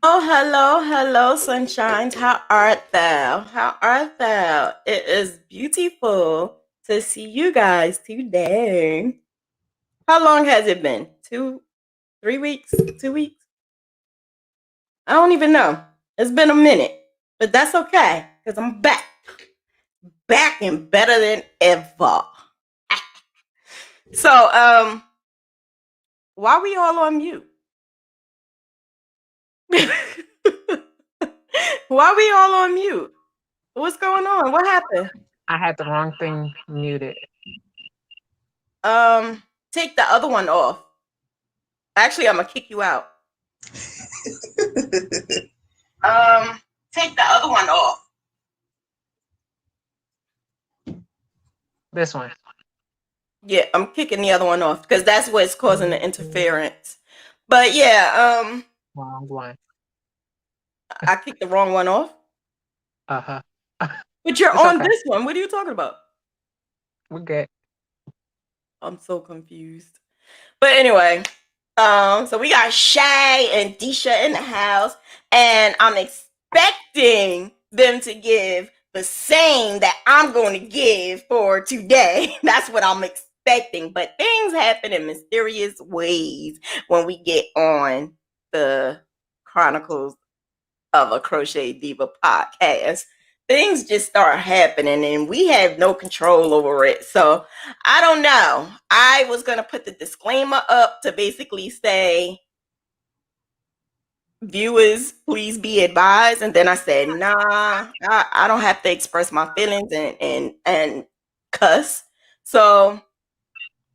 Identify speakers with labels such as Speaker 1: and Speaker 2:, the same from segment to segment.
Speaker 1: Hello, sunshines. How art thou? How art thou? It is beautiful to see you guys today. How long has it been? 3 weeks? 2 weeks? I don't even know. It's been a minute, but that's okay because I'm back and better than ever. So, why we all on mute? Why we all on mute? What's going on? What happened?
Speaker 2: I had the wrong thing muted.
Speaker 1: Um, Take the other one off. Actually, I'm gonna kick you out. Take the other one off.
Speaker 2: This one.
Speaker 1: Yeah, I'm kicking the other one off because that's what's causing the interference. But yeah,
Speaker 2: Wrong one.
Speaker 1: I kicked the wrong one off.
Speaker 2: Uh-huh.
Speaker 1: But you're
Speaker 2: It's
Speaker 1: on
Speaker 2: okay.
Speaker 1: this one. What are you talking about?
Speaker 2: We're good.
Speaker 1: I'm so confused. But anyway, so we got Shay and Deshia in the house, and I'm expecting them to give the same that I'm going to give for today. That's what I'm expecting. But things happen in mysterious ways when we get on the Chronicles of a Crochet Diva podcast. Things just start happening and we have no control over it. So I don't know. I was going to put the disclaimer up to basically say, viewers, please be advised. And then I said, nah, I don't have to express my feelings and cuss. So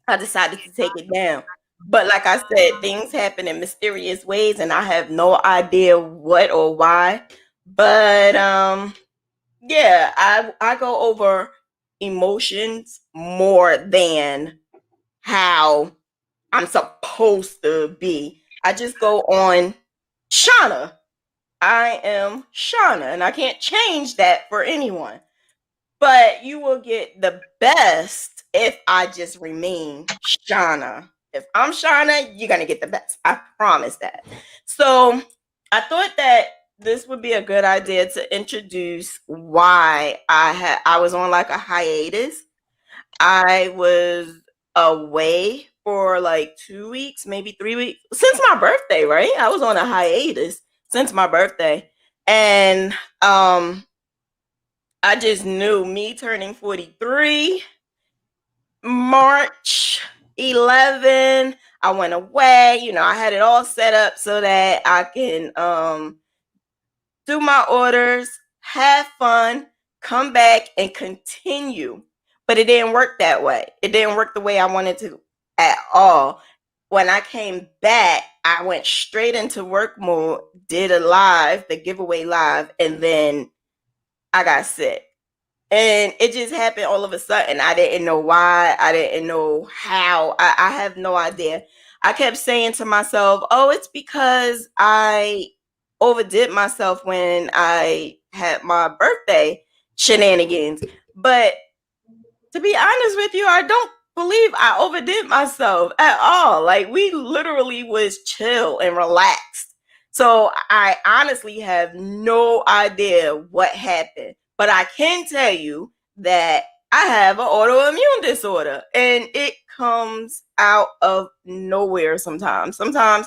Speaker 1: I decided to take it down. But like I said, things happen in mysterious ways and I have no idea what or why. But yeah, I go over emotions more than how I'm supposed to be. I just go on Shauna. I am Shauna, and I can't change that for anyone. But you will get the best if I just remain Shauna. If I'm Shauna, you're gonna get the best. I promise that. So I thought that this would be a good idea to introduce why I was on like a hiatus. I was away for like 2 weeks, maybe 3 weeks since my birthday, right? I was on a hiatus since my birthday. And I just knew me turning 43, March 11, I went away. I had it all set up so that I can do my orders, have fun, come back and continue. But it didn't work that way. It didn't work the way I wanted to at all. When I came back, I went straight into work mode, did a live, the giveaway live, and then I got sick. And it just happened all of a sudden. I didn't know why. I didn't know how. I have no idea. I kept saying to myself, oh, it's because I overdid myself when I had my birthday shenanigans. But to be honest with you, I don't believe I overdid myself at all. Like we literally was chill and relaxed. So I honestly have no idea what happened. But I can tell you that I have an autoimmune disorder and it comes out of nowhere sometimes. Sometimes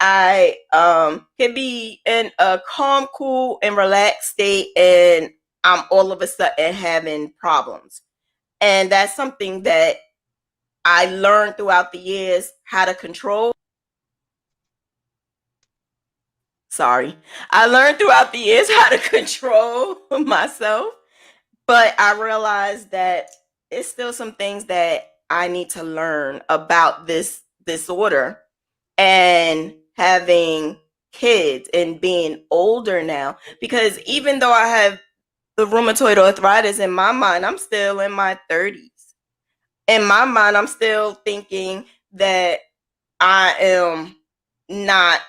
Speaker 1: I can be in a calm, cool, and relaxed state and I'm all of a sudden having problems. And that's something that I learned throughout the years how to control. Sorry. I learned throughout the years how to control myself, but I realized that it's still some things that I need to learn about this disorder and having kids and being older now. Because even though I have the rheumatoid arthritis in my mind, I'm still in my 30s. In my mind, I'm still thinking that I am not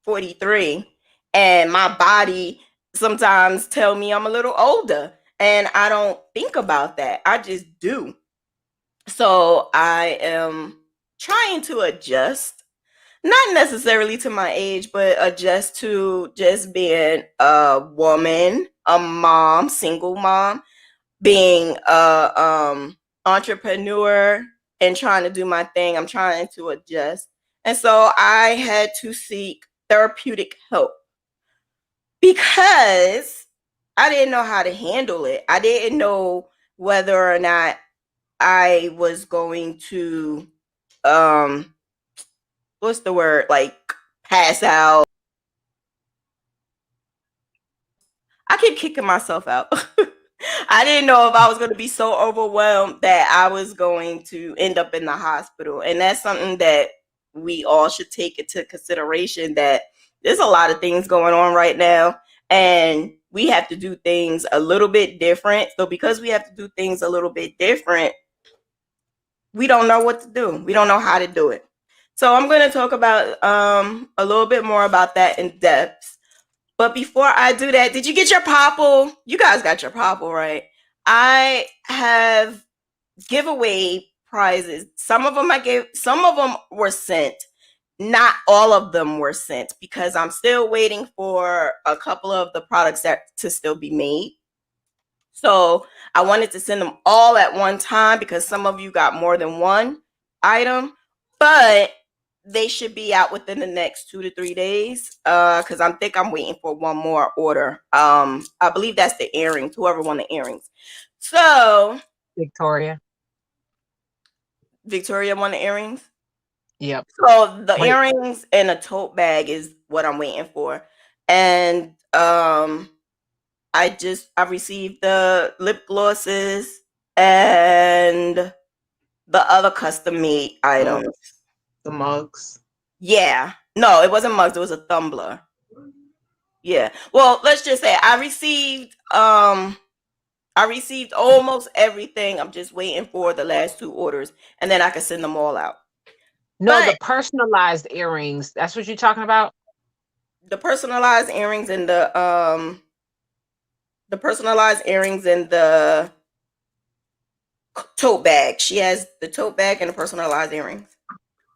Speaker 1: 43 and my body sometimes tell me I'm a little older and I don't think about that. I just do. So I am trying to adjust. not necessarily to my age, but adjust to just being a woman, a mom, single mom, being a entrepreneur and trying to do my thing. I'm trying to adjust. And so I had to seek therapeutic help because I didn't know how to handle it. I didn't know whether or not I was going to what's the word, like pass out. I keep kicking myself out. I didn't know if I was going to be so overwhelmed that I was going to end up in the hospital. And that's something that we all should take into consideration, that there's a lot of things going on right now and we have to do things a little bit different. So because we have to do things a little bit different, we don't know what to do. We don't know how to do it. So I'm going to talk about a little bit more about that in depth. But before I do that, did you get your popple? You guys got your popple, right? I have giveaway prizes. Some of them I gave, some of them were sent. Not all of them were sent because I'm still waiting for a couple of the products that to still be made. So I wanted to send them all at one time because some of you got more than one item, but they should be out within the next 2 to 3 days. Because I'm waiting for one more order. I believe that's the earrings, whoever won the earrings. So
Speaker 2: Victoria
Speaker 1: won the earrings.
Speaker 2: Yep.
Speaker 1: So the earrings and a tote bag is what I'm waiting for. And I received the lip glosses and the other custom made items.
Speaker 3: The mugs.
Speaker 1: Yeah. No, it wasn't mugs, it was a tumbler. Yeah. Well, let's just say I received almost everything. I'm just waiting for the last 2 orders and then I can send them all out.
Speaker 2: No, but the personalized earrings, that's what you're talking about?
Speaker 1: The personalized earrings and the tote bag. She has the tote bag and the personalized earrings.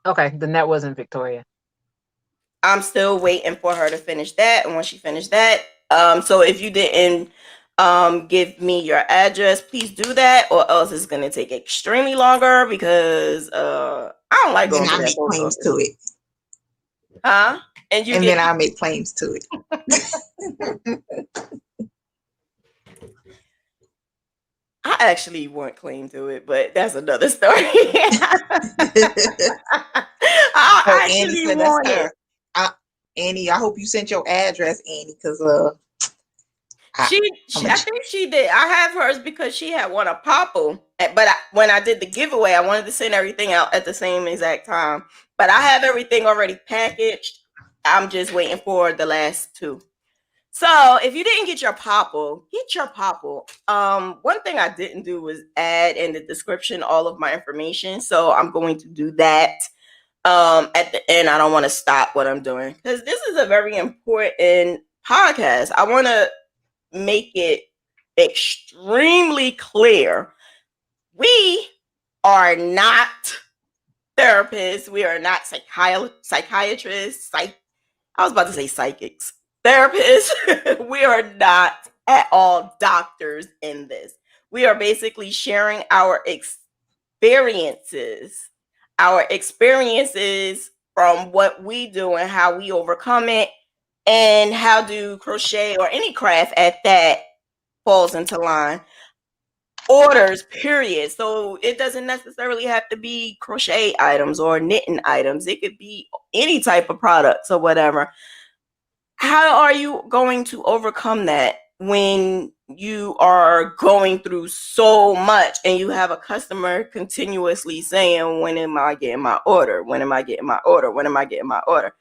Speaker 2: Okay, then that wasn't Victoria.
Speaker 1: I'm still waiting for her to finish that, and once she finished that, so if you didn't give me your address, please do that, or else it's gonna take extremely longer because I don't like going to that post
Speaker 3: claims
Speaker 1: office.
Speaker 3: to it.
Speaker 1: Huh?
Speaker 3: And then I'll make claims to it.
Speaker 1: I actually won't claim to it, but that's another story. I actually want it.
Speaker 3: Annie, I hope you sent your address, Annie, because
Speaker 1: I think she did. I have hers because she had won a popple, but when I did the giveaway, I wanted to send everything out at the same exact time. But I have everything already packaged. I'm just waiting for the last 2. So if you didn't get your popple, get your popple. One thing I didn't do was add in the description all of my information, so I'm going to do that. At the end, I don't want to stop what I'm doing because this is a very important podcast. I want to make it extremely clear. We are not therapists. We are not psychiatrists. I was about to say psychics. Therapists. We are not at all doctors in this. We are basically sharing our experiences from what we do and how we overcome it, and how do crochet or any craft at that falls into line. Orders, period. So it doesn't necessarily have to be crochet items or knitting items. It could be any type of products or whatever. How are you going to overcome that when you are going through so much and you have a customer continuously saying, when am I getting my order? When am I getting my order? When am I getting my order?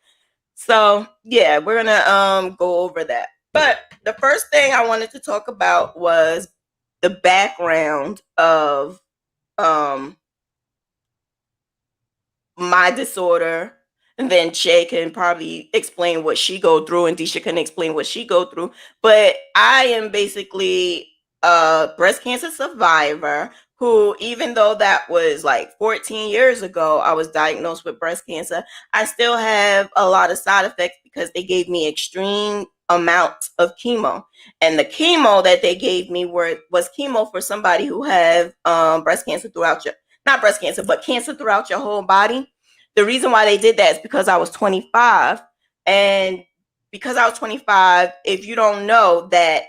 Speaker 1: So yeah, we're gonna go over that. But the first thing I wanted to talk about was the background of my disorder. And then Shay can probably explain what she go through, and Deshia can explain what she go through. But I am basically a breast cancer survivor who, even though that was like 14 years ago, I was diagnosed with breast cancer, I still have a lot of side effects because they gave me extreme amounts of chemo. And the chemo that they gave me was chemo for somebody who have breast cancer throughout your, not breast cancer, but cancer throughout your whole body. The reason why they did that is because I was 25. And because I was 25, if you don't know that,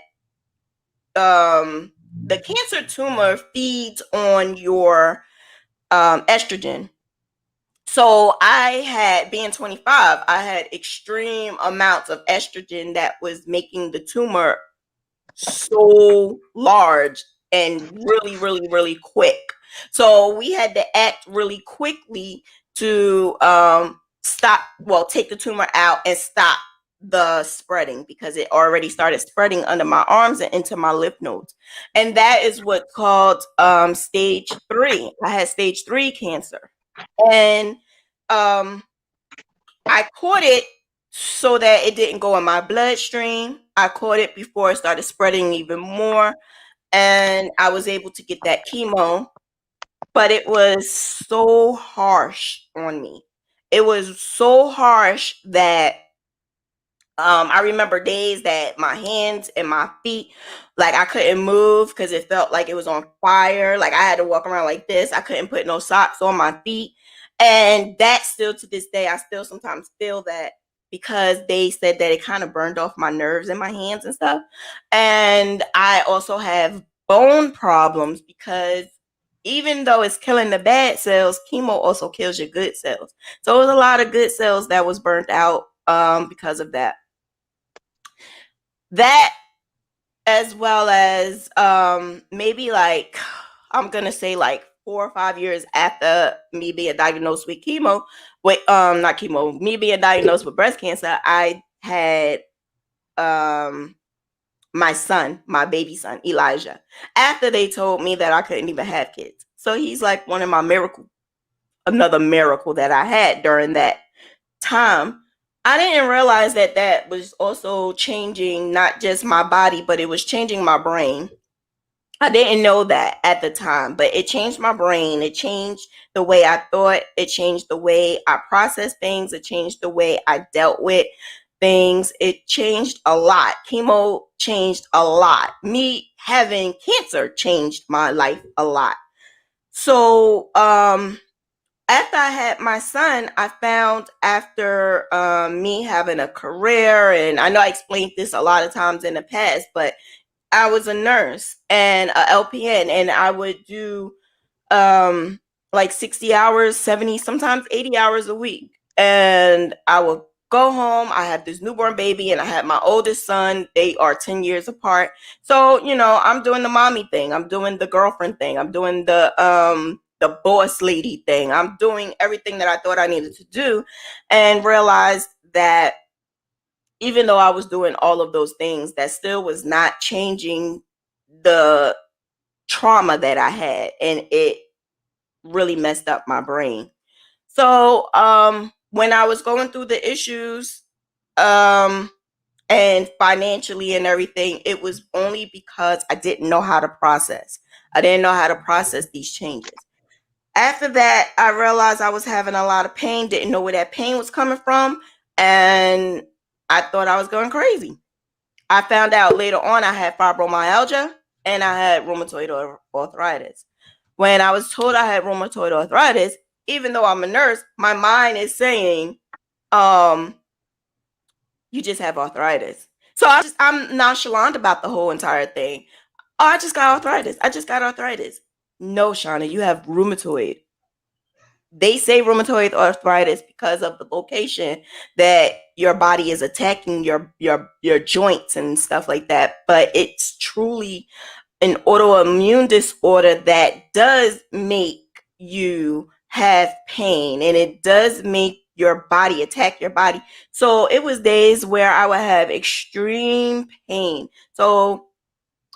Speaker 1: the cancer tumor feeds on your estrogen. So being 25, I had extreme amounts of estrogen that was making the tumor so large and really, really, really quick. So we had to act really quickly to take the tumor out and stop the spreading, because it already started spreading under my arms and into my lymph nodes. And that is what's called stage 3. I had stage 3 cancer. And I caught it so that it didn't go in my bloodstream. I caught it before it started spreading even more. And I was able to get that chemo, but it was so harsh on me. It was so harsh that I remember days that my hands and my feet, like I couldn't move because it felt like it was on fire. Like I had to walk around like this. I couldn't put no socks on my feet. And that still to this day, I still sometimes feel that, because they said that it kind of burned off my nerves in my hands and stuff. And I also have bone problems because even though it's killing the bad cells, chemo also kills your good cells. So it was a lot of good cells that was burnt out because of that. That, as well as maybe like, I'm gonna say like 4 or 5 years after me being diagnosed with not chemo, me being diagnosed with breast cancer, I had my son, my baby son, Elijah, after they told me that I couldn't even have kids. So he's like one of my another miracle that I had during that time. I didn't realize that that was also changing not just my body, but it was changing my brain. I didn't know that at the time, but it changed my brain. It changed the way I thought. It changed the way I processed things. It changed the way I dealt with things. It changed a lot. Chemo changed a lot. Me having cancer changed my life a lot. So, after I had my son, I found, after me having a career, and I know I explained this a lot of times in the past, but I was a nurse and a LPN, and I would do like 60 hours, 70, sometimes 80 hours a week. And I would go home. I had this newborn baby, and I had my oldest son. They are 10 years apart. So, I'm doing the mommy thing. I'm doing the girlfriend thing. I'm doing the boss lady thing. I'm doing everything that I thought I needed to do, and realized that even though I was doing all of those things, that still was not changing the trauma that I had, and it really messed up my brain. So when I was going through the issues and financially and everything, it was only because I didn't know how to process. I didn't know how to process these changes. After that, I realized I was having a lot of pain, didn't know where that pain was coming from, and I thought I was going crazy. I found out later on I had fibromyalgia and I had rheumatoid arthritis. When I was told I had rheumatoid arthritis, even though I'm a nurse, my mind is saying, you just have arthritis. So I'm nonchalant about the whole entire thing. Oh, I just got arthritis. I just got arthritis. No, Shauna, you have rheumatoid. They say rheumatoid arthritis because of the location that your body is attacking your joints and stuff like that. But it's truly an autoimmune disorder that does make you have pain, and it does make your body attack your body. So it was days where I would have extreme pain. So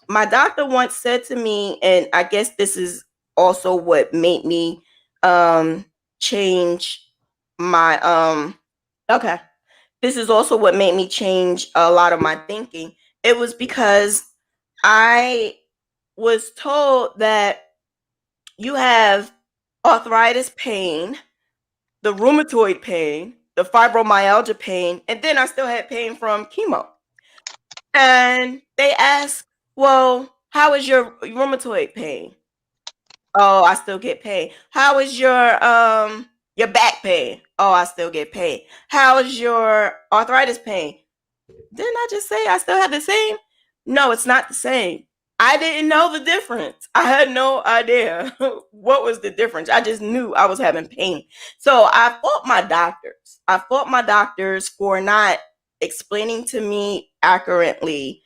Speaker 1: my doctor once said to me, and I guess this is also what made me change my okay. This is also what made me change a lot of my thinking. It was because I was told that you have arthritis pain, the rheumatoid pain, the fibromyalgia pain, and then I still had pain from chemo. And they asked, well, how is your rheumatoid pain? Oh, I still get paid. How is your back pain? Oh, I still get paid. How is your arthritis pain? Didn't I just say I still have the same? No, it's not the same. I didn't know the difference. I had no idea what was the difference. I just knew I was having pain. So I fought my doctors. I fought my doctors for not explaining to me accurately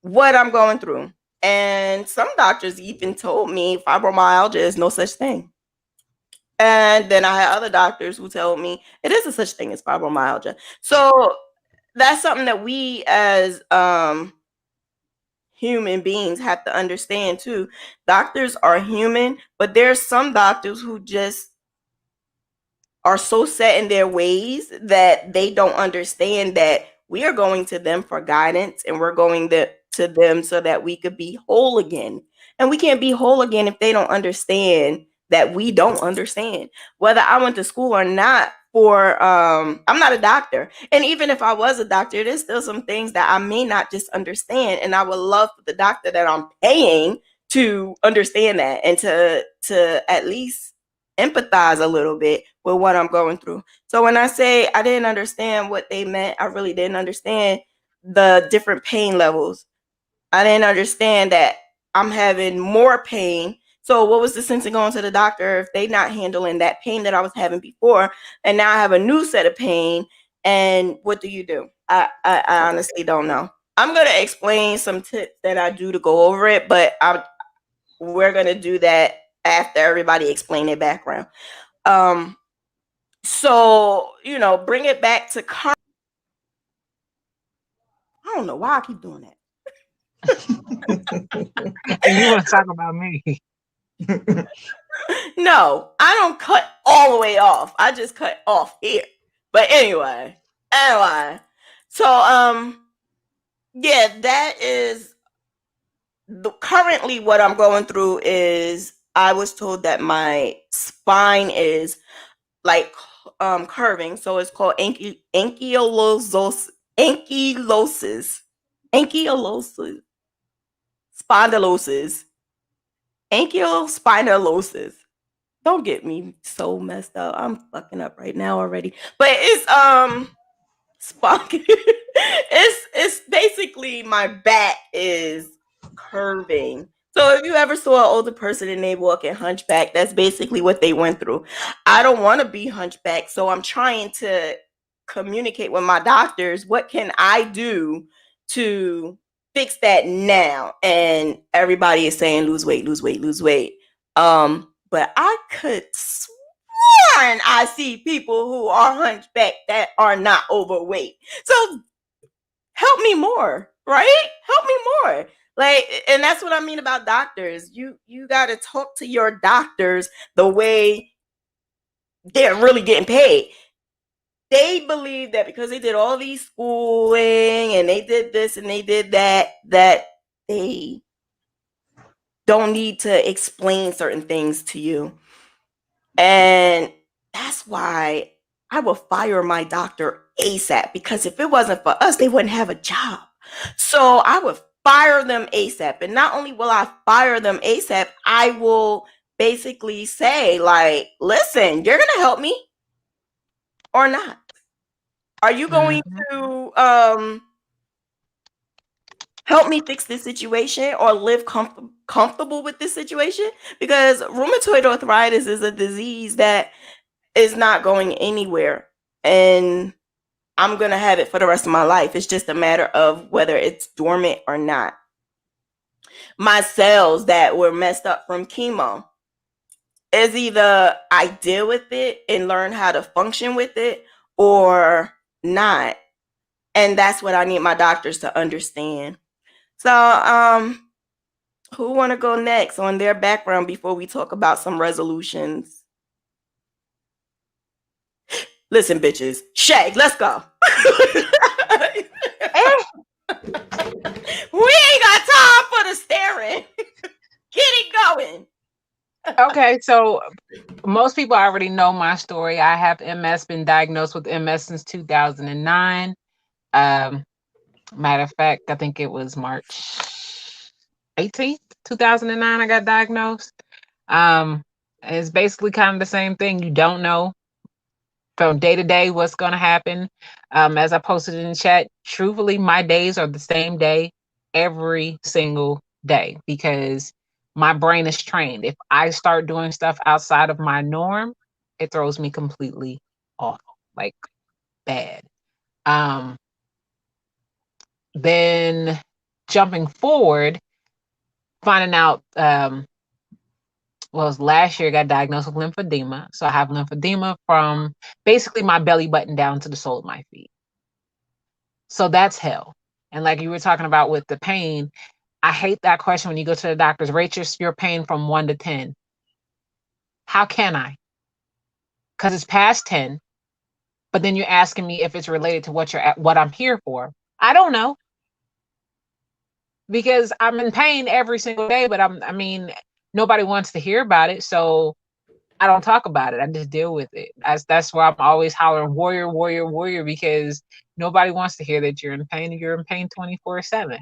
Speaker 1: what I'm going through. And some doctors even told me fibromyalgia is no such thing. And then I had other doctors who told me it is a such thing as fibromyalgia. So that's something that we as human beings have to understand too. Doctors are human, but there's some doctors who just are so set in their ways that they don't understand that we are going to them for guidance, and we're going to them so that we could be whole again. And we can't be whole again if they don't understand that we don't understand. Whether I went to school or not, for I'm not a doctor. And even if I was a doctor, there's still some things that I may not just understand. And I would love for the doctor that I'm paying to understand that, and to at least empathize a little bit with what I'm going through. So when I say I didn't understand what they meant, I really didn't understand the different pain levels. I didn't understand that I'm having more pain. So what was the sense of going to the doctor if they not handling that pain that I was having before, and now I have a new set of pain? And what do? I honestly don't know. I'm gonna explain some tips that I do to go over it, but we're gonna do that after everybody explain their background. So bring it back to I don't know why I keep doing that.
Speaker 2: And you want to talk about me?
Speaker 1: No, I don't cut all the way off. I just cut off here. But anyway. So yeah, that is currently what I'm going through. Is I was told that my spine is like curving, so it's called ankylosis, spondylosis, ankylospondylosis. Don't get me so messed up. I'm fucking up right now already. But it's it's basically my back is curving. So if you ever saw an older person and they walking hunchback, that's basically what they went through. I don't want to be hunchback, so I'm trying to communicate with my doctors. What can I do to fix that now? And everybody is saying lose weight, lose weight, lose weight. But I could sworn I see people who are hunchback that are not overweight. So help me more, right? Help me more. Like, and that's what I mean about doctors. You got to talk to your doctors the way they're really getting paid. They believe that because they did all these schooling and they did this and they did that, that they don't need to explain certain things to you. And that's why I will fire my doctor ASAP, because if it wasn't for us, they wouldn't have a job. So I would fire them ASAP. And not only will I fire them ASAP, I will basically say, like, listen, you're going to help me or not? Are you going to help me fix this situation or live comfortable with this situation? Because rheumatoid arthritis is a disease that is not going anywhere, and I'm going to have it for the rest of my life. It's just a matter of whether it's dormant or not. My cells that were messed up from chemo is either I deal with it and learn how to function with it or not. And that's what I need my doctors to understand. So, who want to go next on their background before we talk about some resolutions? Listen, bitches. Shay, let's go. We ain't got time for the staring. Get it going.
Speaker 2: Okay, so most people already know my story. I have MS, been diagnosed with MS since 2009. Matter of fact, I think it was March 18th, 2009, I got diagnosed. Um, it's basically kind of the same thing. You don't know from day to day what's going to happen. As I posted in the chat, truthfully, my days are the same day every single day because my brain is trained. If I start doing stuff outside of my norm, it throws me completely off, like bad. Um, then jumping forward, finding out, well, it was last year I got diagnosed with lymphedema. So I have lymphedema from basically my belly button down to the sole of my feet. So that's hell. And like you were talking about with the pain, I hate that question when you go to the doctors, rate your pain from 1 to 10. How can I? Because it's past 10. But then you're asking me if it's related to what I'm here for. I don't know. Because I'm in pain every single day, but I mean, nobody wants to hear about it. So I don't talk about it. I just deal with it. That's why I'm always hollering warrior, warrior, warrior, because nobody wants to hear that you're in pain. You're in pain 24/7.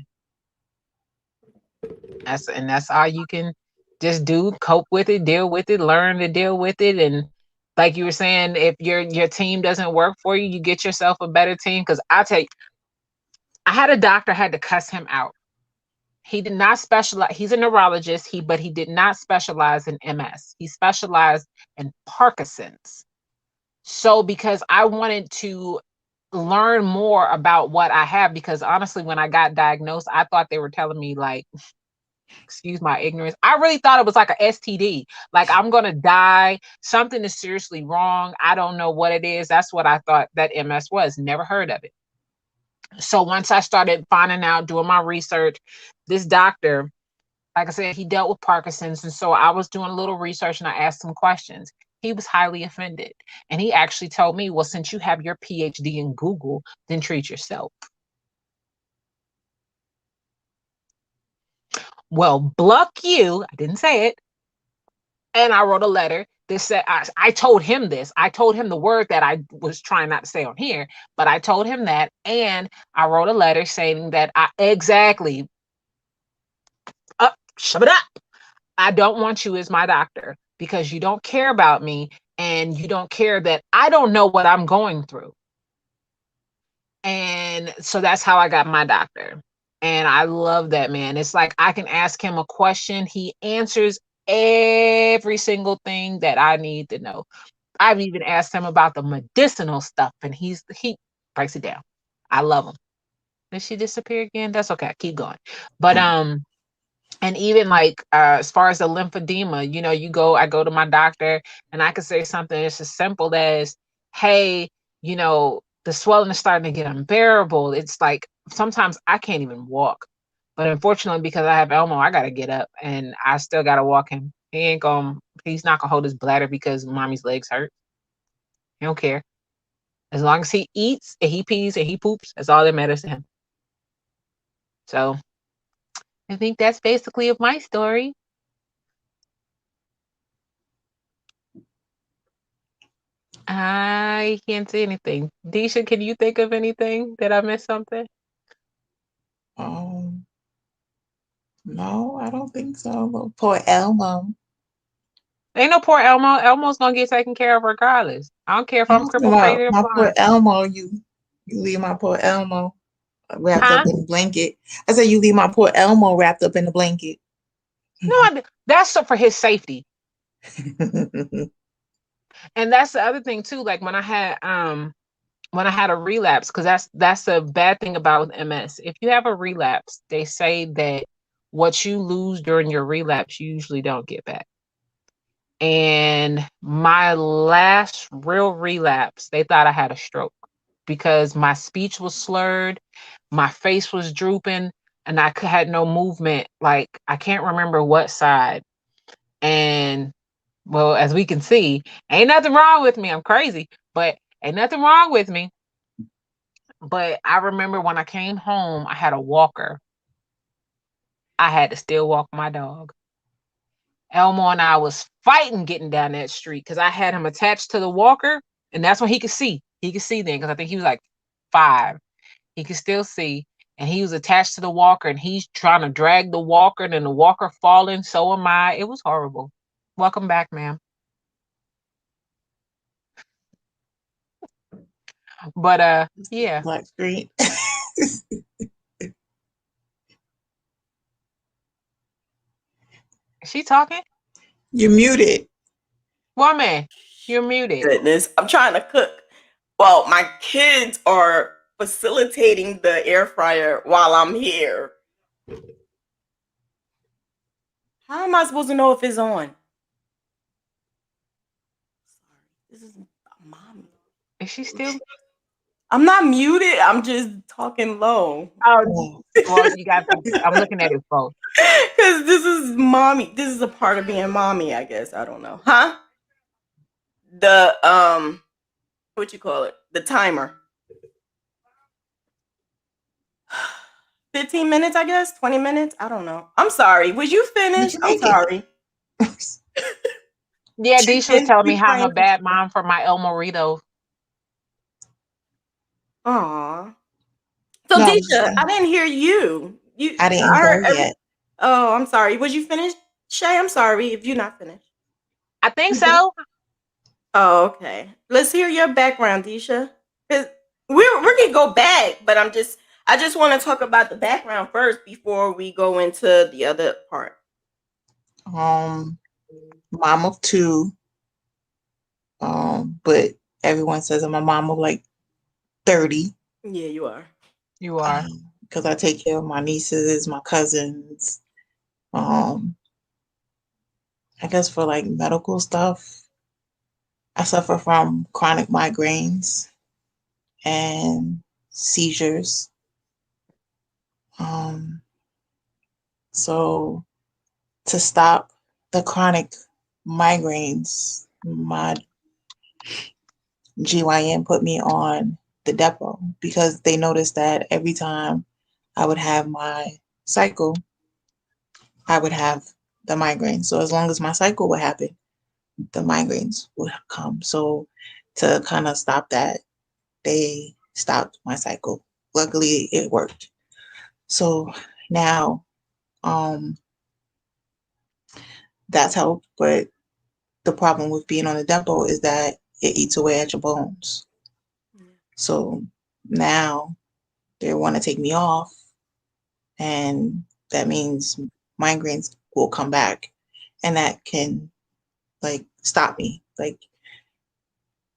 Speaker 2: That's all you can just do. Cope with it, deal with it, learn to deal with it. And like you were saying, if your team doesn't work for you, you get yourself a better team. Because I had a doctor, had to cuss him out. He did not specialize. He's a neurologist. But he did not specialize in MS. He specialized in Parkinson's. So because I wanted to learn more about what I have, because honestly, when I got diagnosed, I thought they were telling me like, excuse my ignorance, I really thought it was like a STD. Like I'm gonna die. Something is seriously wrong. I don't know what it is. That's what I thought that MS was. Never heard of it. So once I started finding out, doing my research, this doctor, like I said, he dealt with Parkinson's. And so I was doing a little research and I asked him questions. He was highly offended. And he actually told me, well, since you have your PhD in Google, then treat yourself. Well, pluck you. I didn't say it. And I wrote a letter that said, I told him this. I told him the word that I was trying not to say on here, but I told him that. And I wrote a letter saying that shut it up. I don't want you as my doctor because you don't care about me and you don't care that I don't know what I'm going through. And so that's how I got my doctor. And I love that, man. It's like I can ask him a question. He answers every single thing that I need to know. I've even asked him about the medicinal stuff and he breaks it down. I love him. Did she disappear again? That's okay. Keep going. But and even like as far as the lymphedema, I go to my doctor and I could say something as simple as, hey, the swelling is starting to get unbearable. It's like sometimes I can't even walk. But unfortunately, because I have Elmo, I gotta get up and I still gotta walk him. He's not gonna hold his bladder because mommy's legs hurt. He don't care. As long as he eats and he pees and he poops, that's all that matters to him. So I think that's basically of my story. I can't see anything. Deshia, can you think of anything? Did I miss something?
Speaker 3: No, I don't think so. Poor Elmo.
Speaker 2: Ain't no poor Elmo. Elmo's gonna get taken care of regardless. I don't care if I'm crippled, crazy, or
Speaker 3: My poor
Speaker 2: blind.
Speaker 3: Elmo, you leave my poor Elmo wrapped
Speaker 2: Huh?
Speaker 3: up in a blanket. I said you leave my poor Elmo wrapped up in a blanket.
Speaker 2: No, that's for his safety. And that's the other thing too. Like when I had a relapse, because that's a bad thing about MS. If you have a relapse, they say that what you lose during your relapse, you usually don't get back. And my last real relapse, they thought I had a stroke because my speech was slurred, my face was drooping, and I had no movement. Like I can't remember what side. And well, as we can see, ain't nothing wrong with me. I'm crazy, but ain't nothing wrong with me. But I remember when I came home, I had a walker. I had to still walk my dog. Elmo and I was fighting getting down that street because I had him attached to the walker, and that's when he could see. He could see then because I think he was like 5. He could still see, and he was attached to the walker, and he's trying to drag the walker, and then the walker falling. So am I. It was horrible. Welcome back, ma'am. But yeah.
Speaker 3: Black screen.
Speaker 2: Is she talking?
Speaker 3: You're muted.
Speaker 2: Woman, you're muted.
Speaker 1: Goodness, I'm trying to cook. Well, my kids are facilitating the air fryer while I'm here. How am I supposed to know if it's on? Sorry, this is mommy.
Speaker 2: Is she still?
Speaker 1: I'm not muted. I'm just talking low.
Speaker 2: Oh, well, you got. I'm looking at it both.
Speaker 1: Because this is mommy. This is a part of being mommy, I guess. I don't know. Huh? The what you call it? The timer. 15 minutes, I guess. 20 minutes. I don't know. I'm sorry. Was you finished? I'm sorry.
Speaker 2: Yeah, Deshia was telling me how I'm a bad mom for my El Morito.
Speaker 1: Aw. So,
Speaker 3: No,
Speaker 1: Deshia, I didn't hear you.
Speaker 3: I didn't
Speaker 1: heard
Speaker 3: go yet.
Speaker 1: Oh, I'm sorry. Was you finished, Shay? I'm sorry if you're not finished.
Speaker 2: I think so.
Speaker 1: Oh, okay. Let's hear your background, Deshia. Because we're gonna go back, but I just want to talk about the background first before we go into the other part.
Speaker 3: Mom of 2. But everyone says I'm a mom of like 30.
Speaker 1: Yeah, you are.
Speaker 2: You are.
Speaker 3: Because I take care of my nieces, my cousins. I guess for like medical stuff, I suffer from chronic migraines and seizures. So to stop the chronic migraines, my GYN put me on the depot because they noticed that every time I would have my cycle, I would have the migraines. So as long as my cycle would happen, the migraines would come. So to kind of stop that, they stopped my cycle. Luckily, it worked. So now that's helped. But the problem with being on the depot is that it eats away at your bones. So now they want to take me off, and that means migraines will come back, and that can like stop me. Like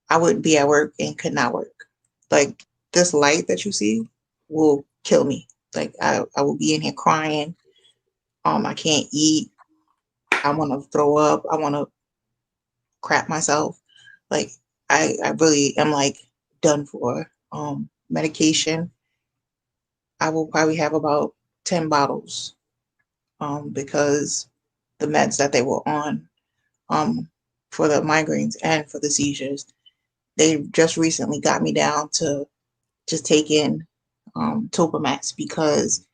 Speaker 3: I would be at work and could not work. Like this light that you see will kill me. Like I will be in here crying. I can't eat. I want to throw up. I want to crap myself. Like I really am like done for. Medication, I will probably have about 10 bottles because the meds that they were on for the migraines and for the seizures, they just recently got me down to just taking Topamax because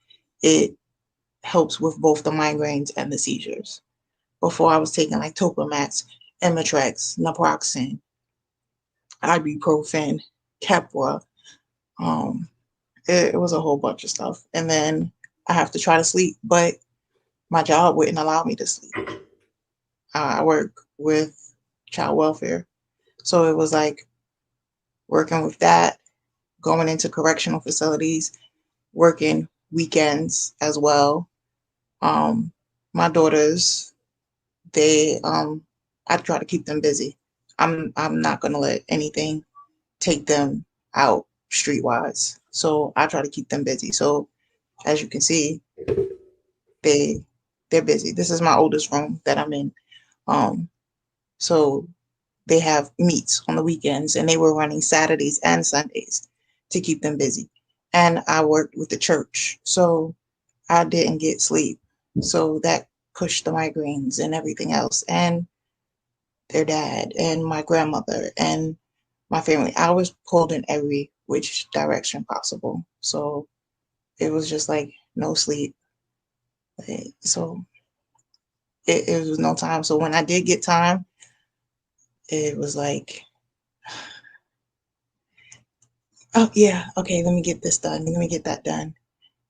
Speaker 3: it helps with both the migraines and the seizures. Before I was taking like Topamax, Imitrex, naproxen, ibuprofen, Keppra. It was a whole bunch of stuff. And then I have to try to sleep, but my job wouldn't allow me to sleep. I work with child welfare. So it was like working with that, going into correctional facilities, working weekends as well. My daughters, I try to keep them busy. I'm not gonna let anything take them out streetwise. So I try to keep them busy. So as you can see, they're busy. This is my oldest room that I'm in. So they have meets on the weekends, and they were running Saturdays and Sundays to keep them busy. And I worked with the church, so I didn't get sleep. So that pushed the migraines and everything else. And their dad and my grandmother and my family. I was pulled in every which direction possible. So it was just like no sleep. So it was no time. So when I did get time, it was like, oh yeah, okay, let me get this done. Let me get that done.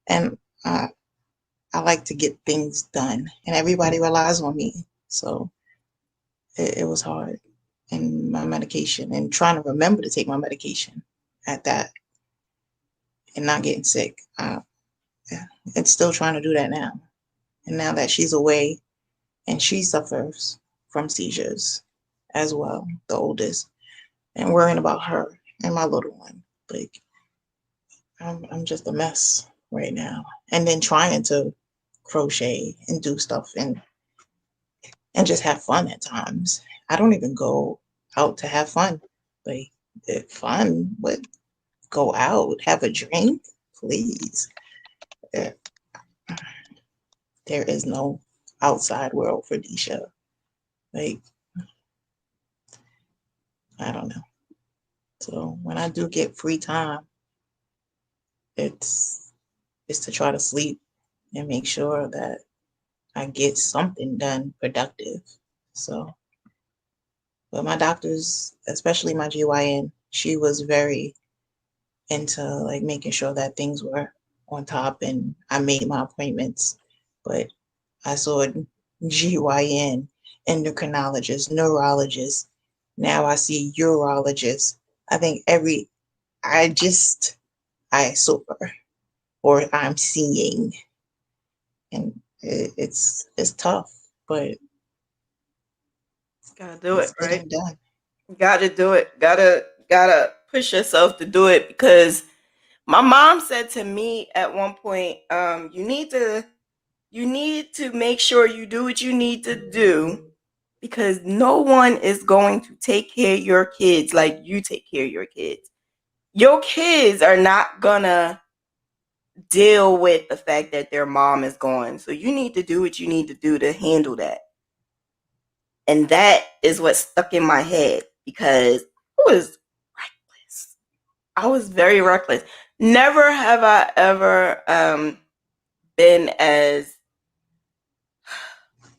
Speaker 3: And I like to get things done, and everybody relies on me. So it was hard. And my medication, and trying to remember to take my medication at that, and not getting sick. And still trying to do that now. And now that she's away, and she suffers from seizures as well, the oldest, and worrying about her and my little one. Like, I'm just a mess right now. And then trying to crochet and do stuff and just have fun at times. I don't even go out to have fun. Like, fun, but go out, have a drink, please. Uh, There is no outside world for Deshia. Like, I don't know. So when I do get free time, it's to try to sleep and make sure that I get something done productive. So, but my doctors, especially my GYN, she was very into like making sure that things were on top, and I made my appointments. But I saw a GYN, endocrinologist, neurologist. Now I see urologist. I think I saw her, or I'm seeing, and it's tough, but
Speaker 1: Gotta do
Speaker 3: it's
Speaker 1: it, right?
Speaker 3: getting done.
Speaker 1: Gotta do it. Gotta push yourself to do it, because my mom said to me at one point, you need to make sure you do what you need to do, because no one is going to take care of your kids like you take care of your kids. Your kids are not gonna deal with the fact that their mom is gone. So you need to do what you need to do to handle that. And that is what stuck in my head, because I was reckless. I was very reckless. Never have I ever been as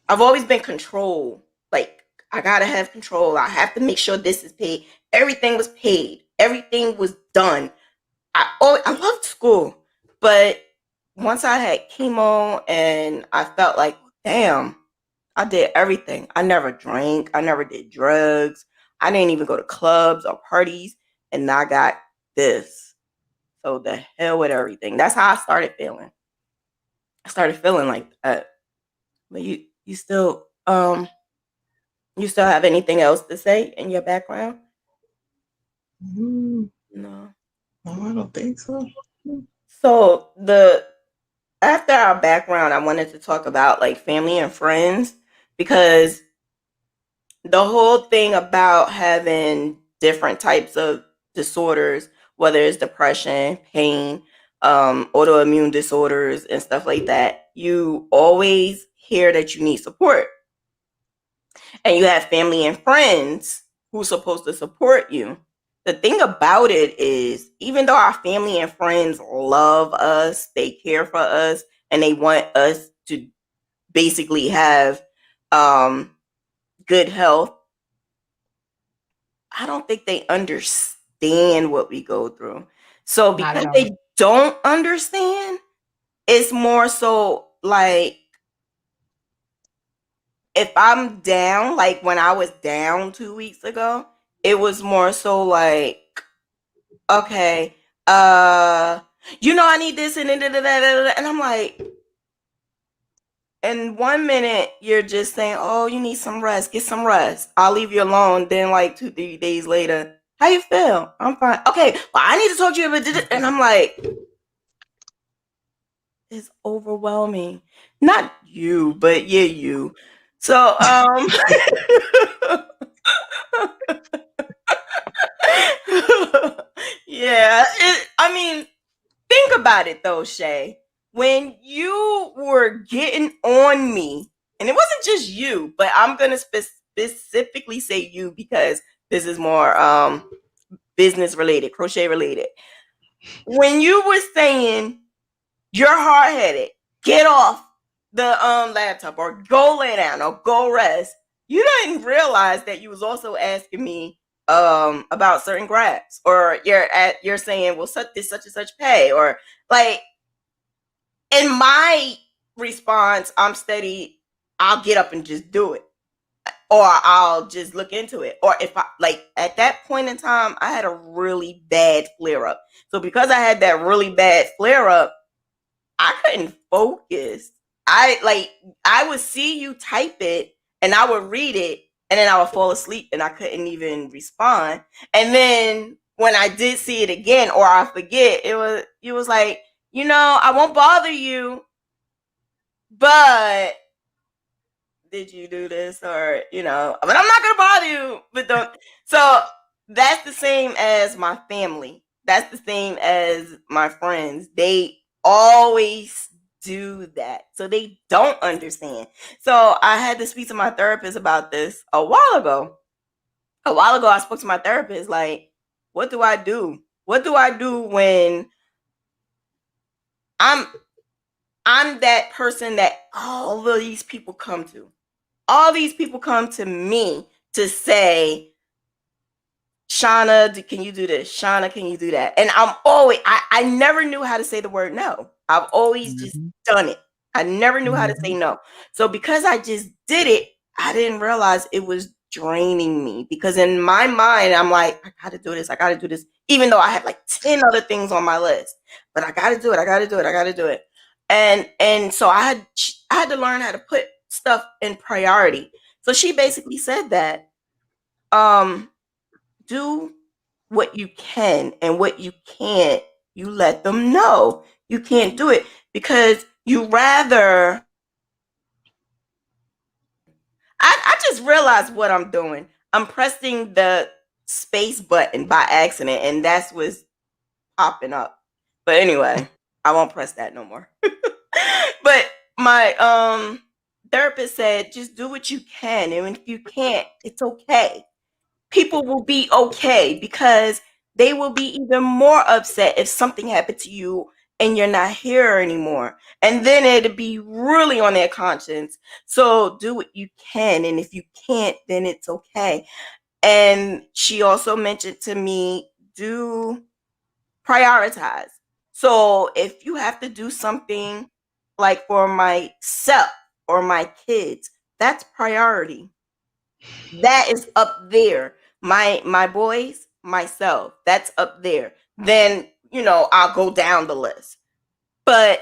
Speaker 1: I've always been controlled. Like, I gotta have control. I have to make sure this is paid. Everything was paid. Everything was done. I loved school, but once I had chemo and I felt like, damn, I did everything. I never drank. I never did drugs. I didn't even go to clubs or parties, and I got this. So the hell with everything. That's how I started feeling. I started feeling like that. But you still you still have anything else to say in your background?
Speaker 3: Mm,
Speaker 1: No.
Speaker 3: no, I don't think so.
Speaker 1: So the after our background, I wanted to talk about like family and friends, because the whole thing about having different types of disorders, whether it's depression, pain, autoimmune disorders, and stuff like that, you always hear that you need support. And you have family and friends who's supposed to support you. The thing about it is, even though our family and friends love us, they care for us, and they want us to basically have good health, I don't think they understand what we go through. So
Speaker 2: Not
Speaker 1: because
Speaker 2: at all.
Speaker 1: they don't understand, it's more so like, if I'm down, like when I was down 2 weeks ago, it was more so like, okay, I need this and I'm like, in 1 minute you're just saying, oh, you need some rest, get some rest. I'll leave you alone. Then like 2-3 days later, how you feel? I'm fine. Okay, well, I need to talk to you about this. And I'm like, it's overwhelming. Not you, but yeah, you. So yeah, I mean, think about it though, Shay. When you were getting on me, and it wasn't just you, but I'm gonna specifically say you, because this is more business related, crochet related. When you were saying you're hard headed, get off, the laptop, or go lay down, or go rest. You didn't realize that you was also asking me about certain grabs, or you're saying, well, such and such pay, or like, in my response, I'm steady. I'll get up and just do it, or I'll just look into it. Or if I, like, at that point in time, I had a really bad flare up. So because I had that really bad flare up, I couldn't focus. I would see you type it and I would read it, and then I would fall asleep and I couldn't even respond. And then when I did see it again, or I forget, it was like, I won't bother you, but did you do this? Or, but I'm not gonna bother you, but don't. So that's the same as my family. That's the same as my friends. They always do that. So they don't understand. So I had to speak to my therapist about this a while ago. I spoke to my therapist, like, what do I do? What do I do when I'm that person that all of these people come to? All these people come to me to say, Shauna, can you do this? Shauna, can you do that? And I'm always, I never knew how to say the word no. I've always just done it. I never knew how to say no. So because I just did it, I didn't realize it was draining me, because in my mind, I'm like, I got to do this. I got to do this. Even though I have like 10 other things on my list, but I got to do it. I got to do it. I got to do it. And so I had to learn how to put stuff in priority. So she basically said that, do what you can, and what you can't, you let them know you can't do it, because you rather. I just realized what I'm doing. I'm pressing the space button by accident, and that's what's popping up. But anyway, I won't press that no more. But my therapist said, just do what you can, and if you can't, it's okay. People will be okay, because they will be even more upset if something happened to you and you're not here anymore. And then it'll be really on their conscience. So do what you can. And if you can't, then it's okay. And she also mentioned to me, do prioritize. So if you have to do something, like for myself or my kids, that's priority. That is up there. My boys, myself, that's up there. Then, I'll go down the list. But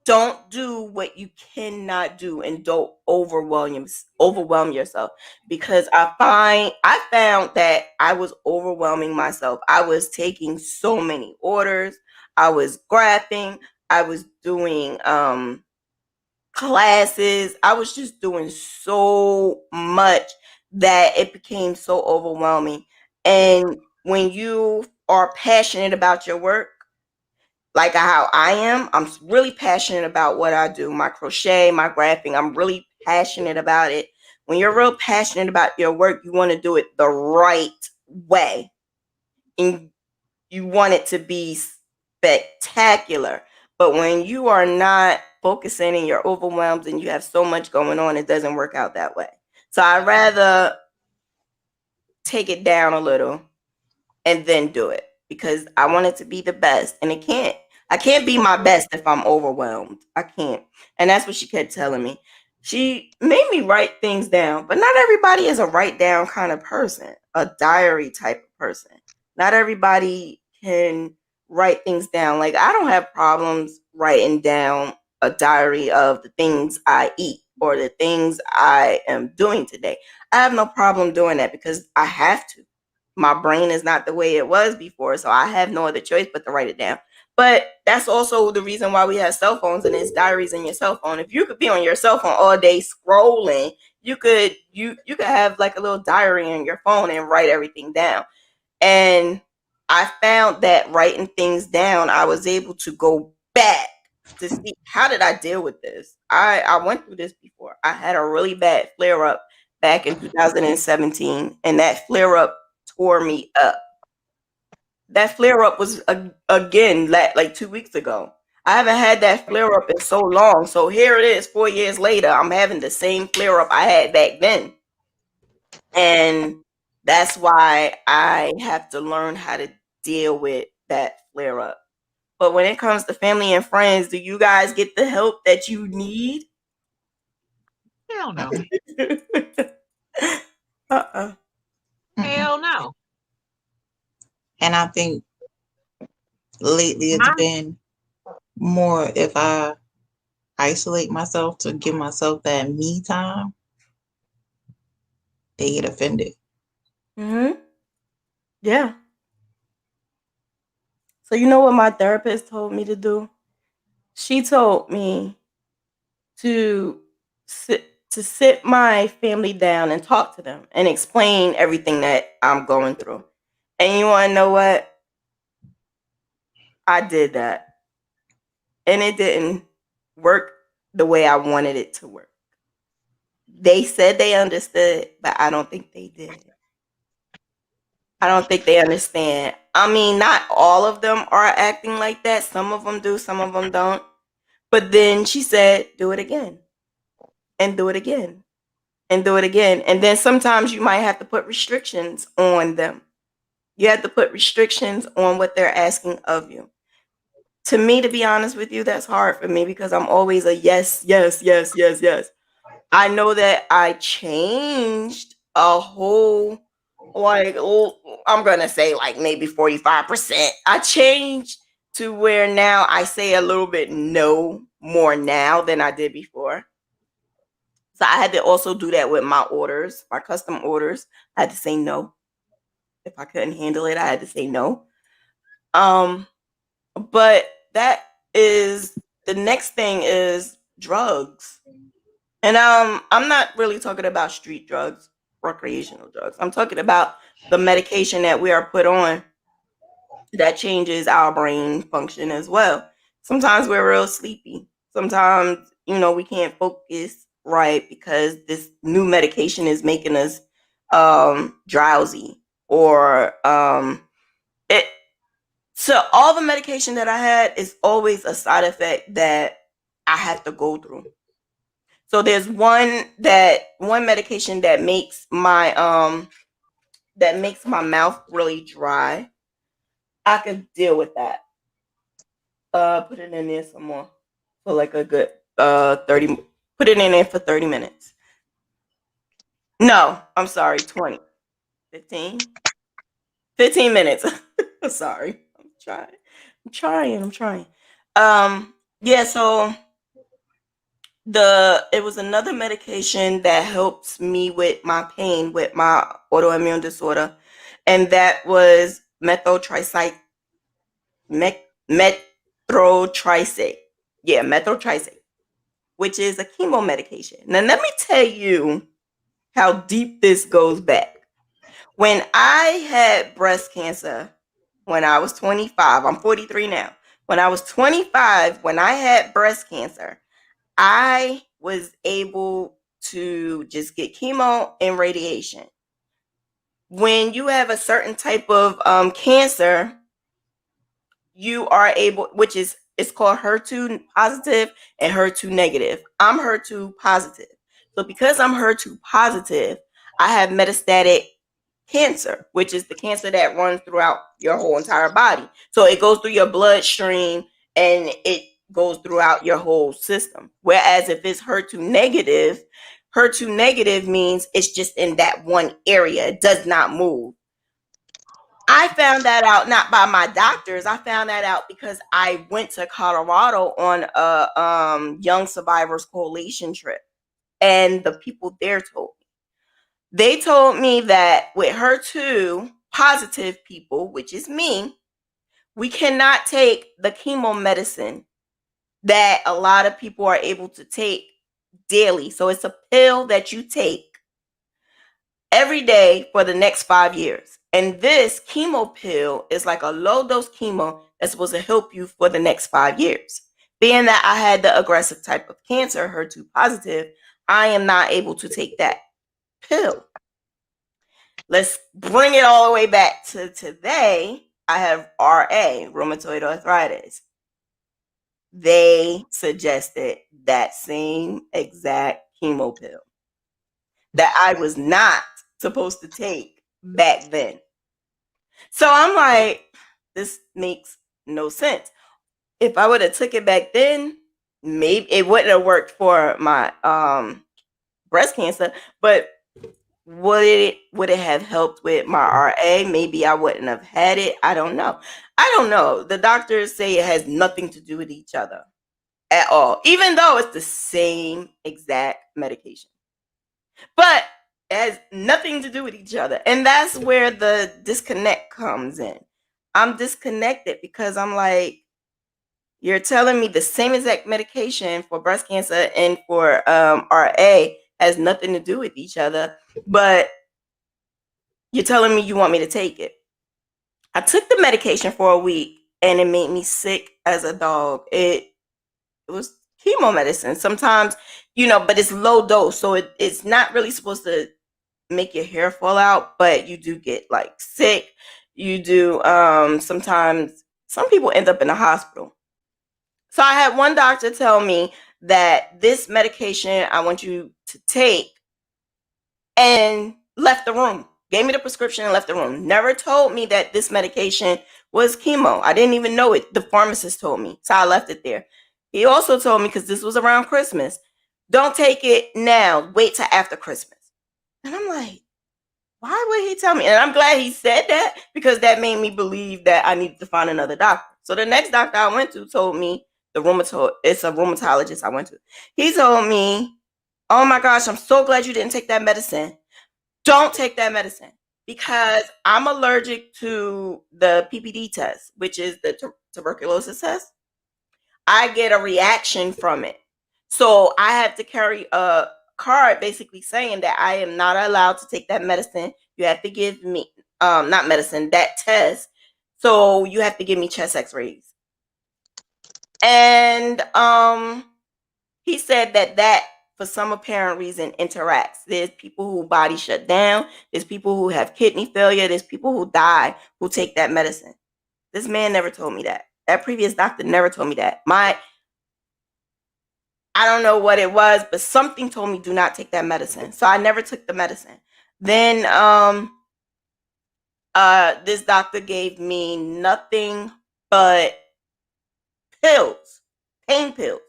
Speaker 1: don't do what you cannot do, and don't overwhelm yourself, because I found that I was overwhelming myself. I was taking so many orders. I was graphing. I was doing classes. I was just doing so much that it became so overwhelming. And when you are passionate about your work, like how I am, I'm really passionate about what I do. My crochet, my graphing, I'm really passionate about it. When you're real passionate about your work, you want to do it the right way. And you want it to be spectacular. But when you are not focusing and you're overwhelmed and you have so much going on, it doesn't work out that way. So I'd rather take it down a little and then do it, because I want it to be the best. And I can't be my best if I'm overwhelmed. I can't. And that's what she kept telling me. She made me write things down, but not everybody is a write down kind of person, a diary type of person. Not everybody can write things down. Like, I don't have problems writing down a diary of the things I eat or the things I am doing today. I have no problem doing that, because I have to. My brain is not the way it was before, so I have no other choice but to write it down. But that's also the reason why we have cell phones, and it's diaries in your cell phone. If you could be on your cell phone all day scrolling, you could have like a little diary in your phone and write everything down. And I found that writing things down, I was able to go back to see, how did I deal with this? I went through this before. I had a really bad flare up back in 2017, and that flare up tore me up. That flare up was again like 2 weeks ago. I haven't had that flare up in so long. So here it is, 4 years later. I'm having the same flare up I had back then. And that's why I have to learn how to deal with that flare up. But when it comes to family and friends, do you guys get the help that you need?
Speaker 2: Hell no.
Speaker 1: Uh-uh.
Speaker 2: Hell no.
Speaker 3: And I think lately it's been more if I isolate myself to give myself that me time, they get offended.
Speaker 1: Mm-hmm. Yeah. So you know what my therapist told me to do? She told me to sit my family down and talk to them and explain everything that I'm going through. And you want to know what? I did that. And it didn't work the way I wanted it to work. They said they understood, but I don't think they did. I don't think they understand. I mean, not all of them are acting like that. Some of them do, some of them don't. But then she said, do it again and do it again and do it again. And then sometimes you might have to put restrictions on them. You have to put restrictions on what they're asking of you. To me, to be honest with you, that's hard for me because I'm always a yes, yes, yes, yes, yes. I know that I changed a whole, like, I'm going to say like maybe 45%. I changed to where now I say a little bit no more now than I did before. So I had to also do that with my orders, my custom orders. I had to say no. If I couldn't handle it, I had to say no. But that is the next thing is drugs. And I'm not really talking about street drugs, recreational drugs. I'm talking about the medication that we are put on that changes our brain function as well. Sometimes we're real sleepy. Sometimes, we can't focus right because this new medication is making us drowsy or it so all the medication that I had is always a side effect that I have to go through. So there's one medication that makes my mouth really dry. I could deal with that. Put it in there some more for like a good 30. Put it in there for 30 minutes. No, I'm sorry, 20. 15 minutes. Sorry. I'm trying. Yeah, so it was another medication that helps me with my pain with my autoimmune disorder, and that was methotrexate. Methotrexate. Yeah, methotrexate, which is a chemo medication. Now let me tell you how deep this goes back. When I had breast cancer when I was 25, I'm 43 now. When I was 25, when I had breast cancer, I was able to just get chemo and radiation. When you have a certain type of cancer, you are able, it's called HER2 positive and HER2 negative. I'm HER2 positive. So because I'm HER2 positive, I have metastatic cancer, which is the cancer that runs throughout your whole entire body. So it goes through your bloodstream and it goes throughout your whole system. Whereas if it's HER2 negative means it's just in that one area. It does not move. I found that out not by my doctors. I found that out because I went to Colorado on a Young Survivors Coalition trip, and the people there told me. They told me that with HER2 positive people, which is me, we cannot take the chemo medicine that a lot of people are able to take daily. So it's a pill that you take every day for the next 5 years. And this chemo pill is like a low dose chemo that's supposed to help you for the next 5 years. Being that I had the aggressive type of cancer, HER2 positive, I am not able to take that pill. Let's bring it all the way back to today. I have RA, rheumatoid arthritis. they suggested that same exact chemo pill that I was not supposed to take back then. So I'm like, this makes no sense. If I would have took it back then, maybe it wouldn't have worked for my breast cancer, but would it have helped with my RA? Maybe I wouldn't have had it. I don't know. The doctors say it has nothing to do with each other at all, even though it's the same exact medication. But it has nothing to do with each other. And that's where the disconnect comes in. I'm disconnected because I'm like, you're telling me the same exact medication for breast cancer and for RA has nothing to do with each other, but you're telling me you want me to take it. I took the medication for a week and it made me sick as a dog. It was chemo medicine. Sometimes, but it's low dose. So it's not really supposed to make your hair fall out, but you do get like sick. You do sometimes some people end up in the hospital. So I had one doctor tell me that this medication I want you to take, and left the room. Gave me the prescription and left the room. Never told me that this medication was chemo. I didn't even know it. The pharmacist told me. So I left it there. He also told me, because this was around Christmas, don't take it now. Wait till after Christmas. And I'm like, why would he tell me? And I'm glad he said that, because that made me believe that I needed to find another doctor. So the next doctor I went to told me, it's a rheumatologist I went to. He told me, oh my gosh, I'm so glad you didn't take that medicine. Don't take that medicine, because I'm allergic to the PPD test, which is the tuberculosis test. I get a reaction from it. So I have to carry a card basically saying that I am not allowed to take that medicine. You have to give me, not medicine, that test. So you have to give me chest x-rays. And he said that for some apparent reason interacts. There's people who body shut down. There's people who have kidney failure. There's people who die who take that medicine. This man never told me that. That previous doctor never told me that. I don't know what it was, but something told me do not take that medicine. So I never took the medicine. Then this doctor gave me nothing but pills, pain pills,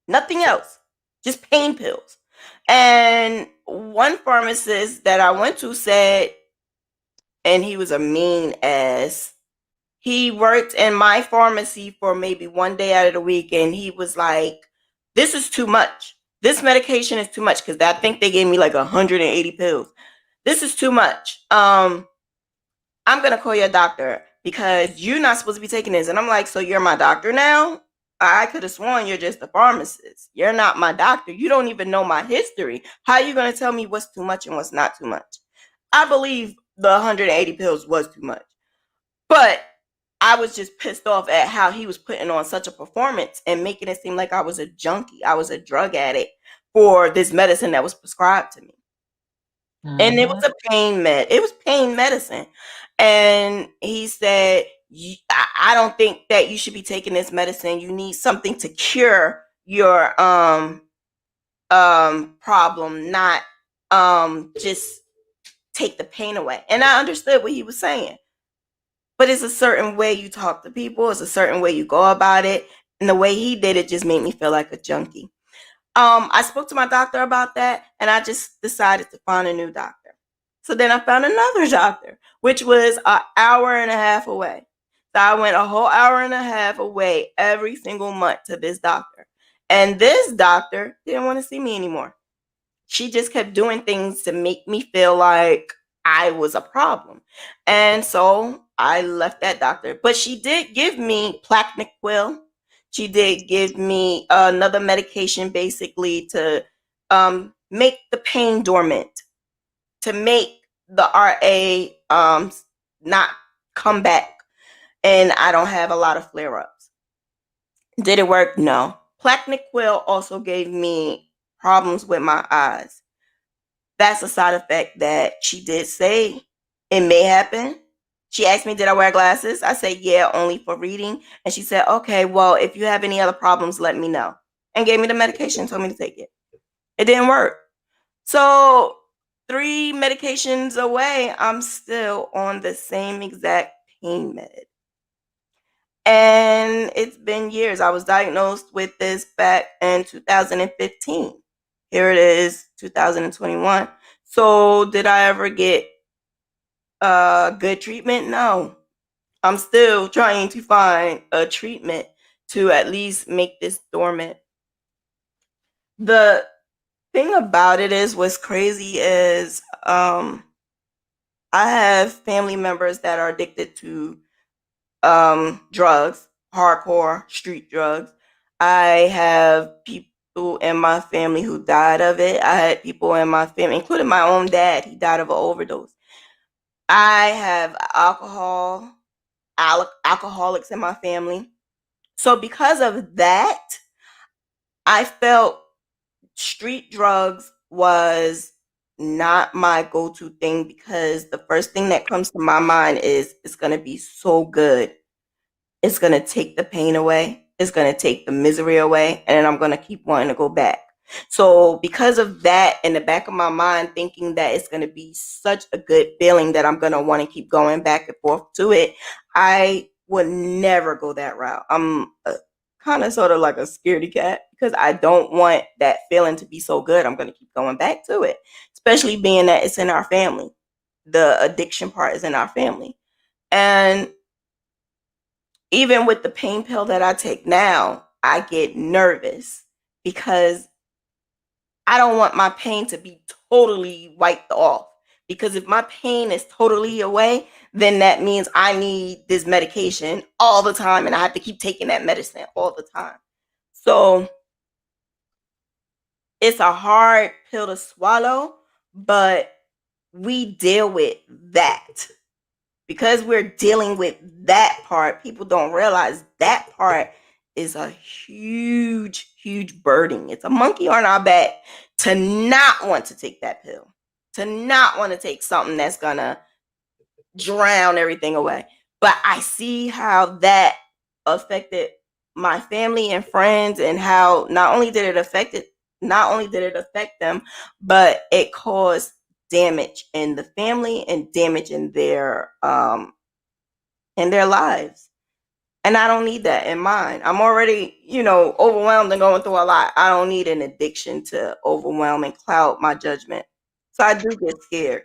Speaker 1: nothing else. Just pain pills. And one pharmacist that I went to said, and he was a mean ass, he worked in my pharmacy for maybe one day out of the week, and he was like, this is too much. This medication is too much, because I think they gave me like 180 pills. This is too much. I'm going to call your doctor, because you're not supposed to be taking this. And I'm like, so you're my doctor now? I could have sworn you're just a pharmacist. You're not my doctor. You don't even know my history. How are you going to tell me what's too much and what's not too much? I believe the 180 pills was too much. But I was just pissed off at how he was putting on such a performance and making it seem like I was a junkie. I was a drug addict for this medicine that was prescribed to me. Mm-hmm. And it was a pain med. It was pain medicine. And he said, I don't think that you should be taking this medicine. You need something to cure your problem, not just take the pain away. And I understood what he was saying. But it's a certain way you talk to people. It's a certain way you go about it. And the way he did it just made me feel like a junkie. I spoke to my doctor about that, and I just decided to find a new doctor. So then I found another doctor, which was an hour and a half away. So I went a whole hour and a half away every single month to this doctor. And this doctor didn't want to see me anymore. She just kept doing things to make me feel like I was a problem. And so I left that doctor. But she did give me Plaquenil. She did give me another medication basically to make the pain dormant, to make the RA not come back, and I don't have a lot of flare-ups. Did it work? No. Plaquenil also gave me problems with my eyes. That's a side effect that she did say it may happen. She asked me, did I wear glasses? I said, yeah, only for reading. And she said, okay, well, if you have any other problems, let me know. And gave me the medication, told me to take it. It didn't work. So 3 medications away, I'm still on the same exact pain med. And it's been years. I was diagnosed with this back in 2015. Here it is, 2021. So did I ever get good treatment? No. I'm still trying to find a treatment to at least make this dormant. The thing about it is, what's crazy is I have family members that are addicted to drugs, hardcore street drugs. I have people in my family who died of it. I had people in my family, including my own dad, he died of an overdose. I have alcoholics in my family. So because of that, I felt street drugs was not my go-to thing, because the first thing that comes to my mind is it's going to be so good. It's going to take the pain away. It's going to take the misery away. And then I'm going to keep wanting to go back. So because of that, in the back of my mind, thinking that it's going to be such a good feeling that I'm going to want to keep going back and forth to it, I would never go that route. I'm kind of sort of like a scaredy cat, because I don't want that feeling to be so good. I'm going to keep going back to it, especially being that it's in our family. The addiction part is in our family. And even with the pain pill that I take now, I get nervous because I don't want my pain to be totally wiped off. Because if my pain is totally away, then that means I need this medication all the time, and I have to keep taking that medicine all the time. So it's a hard pill to swallow, but we deal with that. Because we're dealing with that part, people don't realize that part is a huge, huge burden. It's a monkey on our back to not want to take that pill, to not want to take something that's going to drown everything away. But I see how that affected my family and friends, and how not only did it affect them, but it caused damage in the family and damage in their lives. And I don't need that in mine. I'm already, overwhelmed and going through a lot. I don't need an addiction to overwhelm and cloud my judgment. So I do get scared.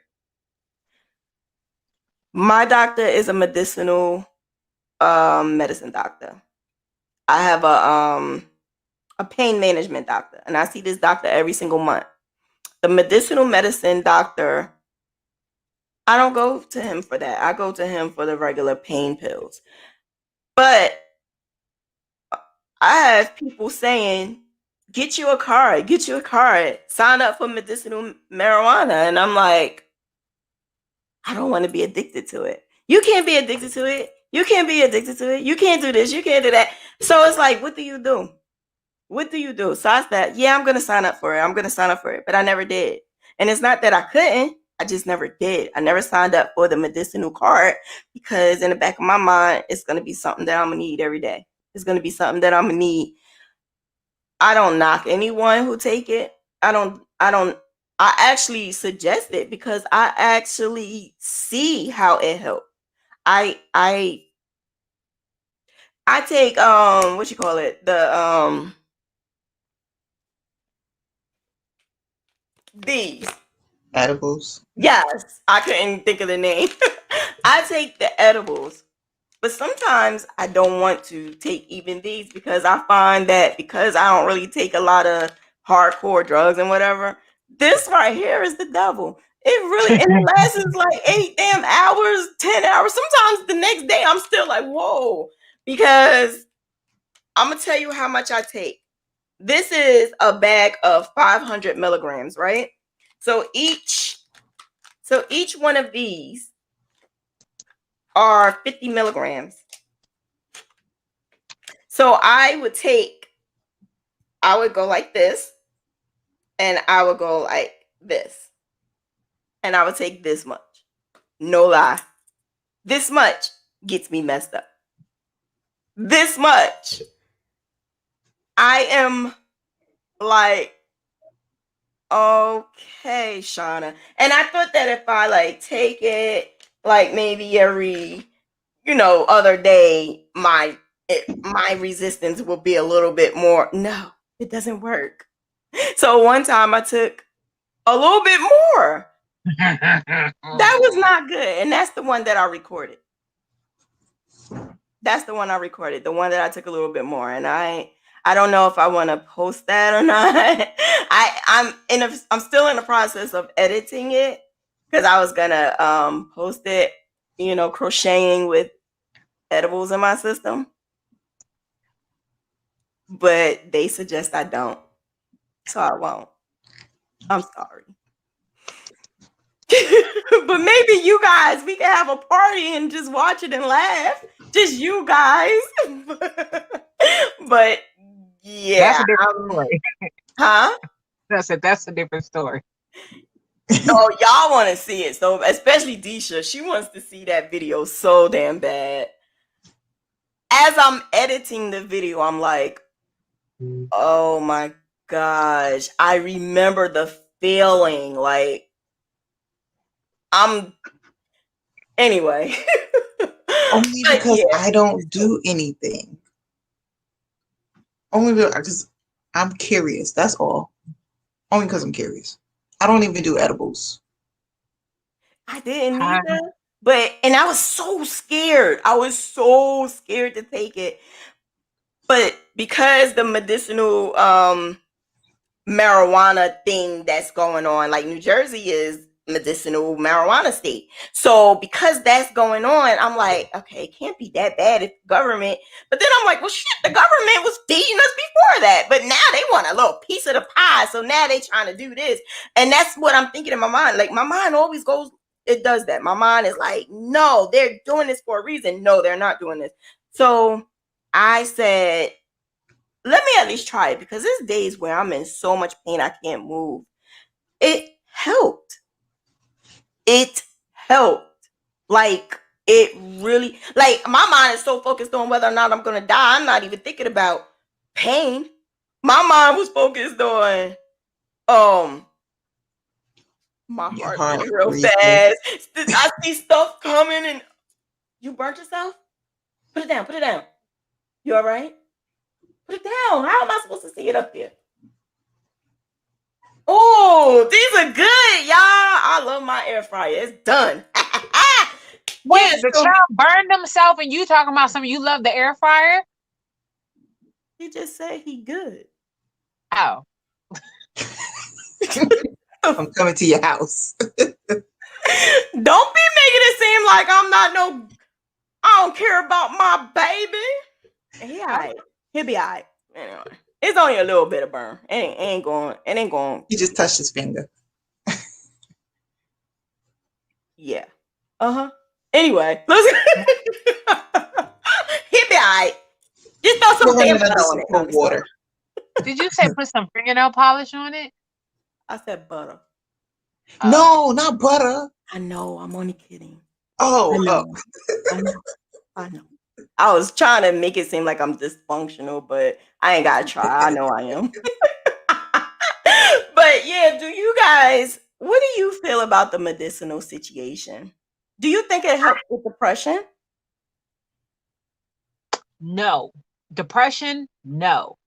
Speaker 1: My doctor is a medicinal medicine doctor. I have a pain management doctor, and I see this doctor every single month. The medicinal medicine doctor, I don't go to him for that. I go to him for the regular pain pills. But I have people saying, get you a card, sign up for medicinal marijuana. And I'm like, I don't want to be addicted to it. You can't be addicted to it. You can't be addicted to it. You can't do this. You can't do that. So it's like, what do you do? What do you do? So I said, yeah, I'm going to sign up for it. But I never did. And it's not that I couldn't. I just never did. I never signed up for the medicinal card, because in the back of my mind, it's going to be something that I'm going to need every day. It's going to be something that I'm going to need. I don't knock anyone who take it. I actually suggest it, because I actually see how it helps. I take what you call it? These
Speaker 3: Edibles.
Speaker 1: Yes, I couldn't think of the name. I take the edibles, but sometimes I don't want to take even these, because I find that because I don't really take a lot of hardcore drugs and whatever, this right here is the devil. It really, and it lasts like 8 damn hours, 10 hours. Sometimes the next day I'm still like, whoa, because I'm going to tell you how much I take. This is a bag of 500 milligrams, right? So each one of these are 50 milligrams. So I would go like this, and I would go like this, and I would take this much. No lie. This much gets me messed up. This much. I am like, okay, Shauna. And I thought that if I like take it like maybe every, other day, my resistance will be a little bit more. No, it doesn't work. So one time I took a little bit more. That was not good. And that's the one that I recorded. That's the one I recorded. The one that I took a little bit more. And I don't know if I want to post that or not. I'm still in the process of editing it because I was gonna post it, crocheting with edibles in my system. But they suggest I don't. So I won't. I'm sorry. But maybe you guys, we can have a party and just watch it and laugh. Just you guys. But yeah.
Speaker 2: That's a different story.
Speaker 1: Huh?
Speaker 2: That's a different story.
Speaker 1: Oh, y'all want to see it. So especially Deshia, she wants to see that video so damn bad. As I'm editing the video, I'm like, oh my gosh. I remember the feeling. Like, anyway.
Speaker 3: Only because I don't do anything. Only because I'm curious. That's all. Only because I'm curious. I don't even do edibles.
Speaker 1: I didn't either. And I was so scared. I was so scared to take it. But because the medicinal marijuana thing that's going on, like New Jersey is medicinal marijuana state. So because that's going on, I'm like, okay, it can't be that bad if the government. But then I'm like, well, shit, the government was feeding us before that. But now they want a little piece of the pie. So now they trying to do this. And that's what I'm thinking in my mind. Like my mind always goes, it does that. My mind is like, no, they're doing this for a reason. No, they're not doing this. So I said, let me at least try it because there's days where I'm in so much pain I can't move. It helped. It helped. Like, it really, like, my mind is so focused on whether or not I'm going to die. I'm not even thinking about pain. My mind was focused on, my heart beating real fast. I see stuff coming and you burnt yourself? Put it down. Put it down. You all right? Put it down. How am I supposed to see it up there? Oh, these are good, y'all. I love my air fryer. It's done.
Speaker 2: Wait, the child burned himself and you talking about something? You love the air fryer?
Speaker 1: He just said he good.
Speaker 2: Oh.
Speaker 3: I'm coming to your house.
Speaker 1: Don't be making it seem like I don't care about my baby. He all right. He'll be all right. Anyway, it's only a little bit of burn. It ain't going.
Speaker 3: He just touched his finger.
Speaker 1: Yeah. Uh-huh. Anyway, listen. He'll be all right. Just throw some damn butter on it.
Speaker 3: Water.
Speaker 2: Did you say put some fingernail polish on it?
Speaker 1: I said butter.
Speaker 3: No, not butter.
Speaker 1: I know. I'm only kidding.
Speaker 3: Oh,
Speaker 1: I know. I was trying to make it seem like I'm dysfunctional, but I ain't gotta try. I know I am. But yeah, what do you feel about the medicinal situation? Do you think it helps with depression?
Speaker 2: No. Depression? No.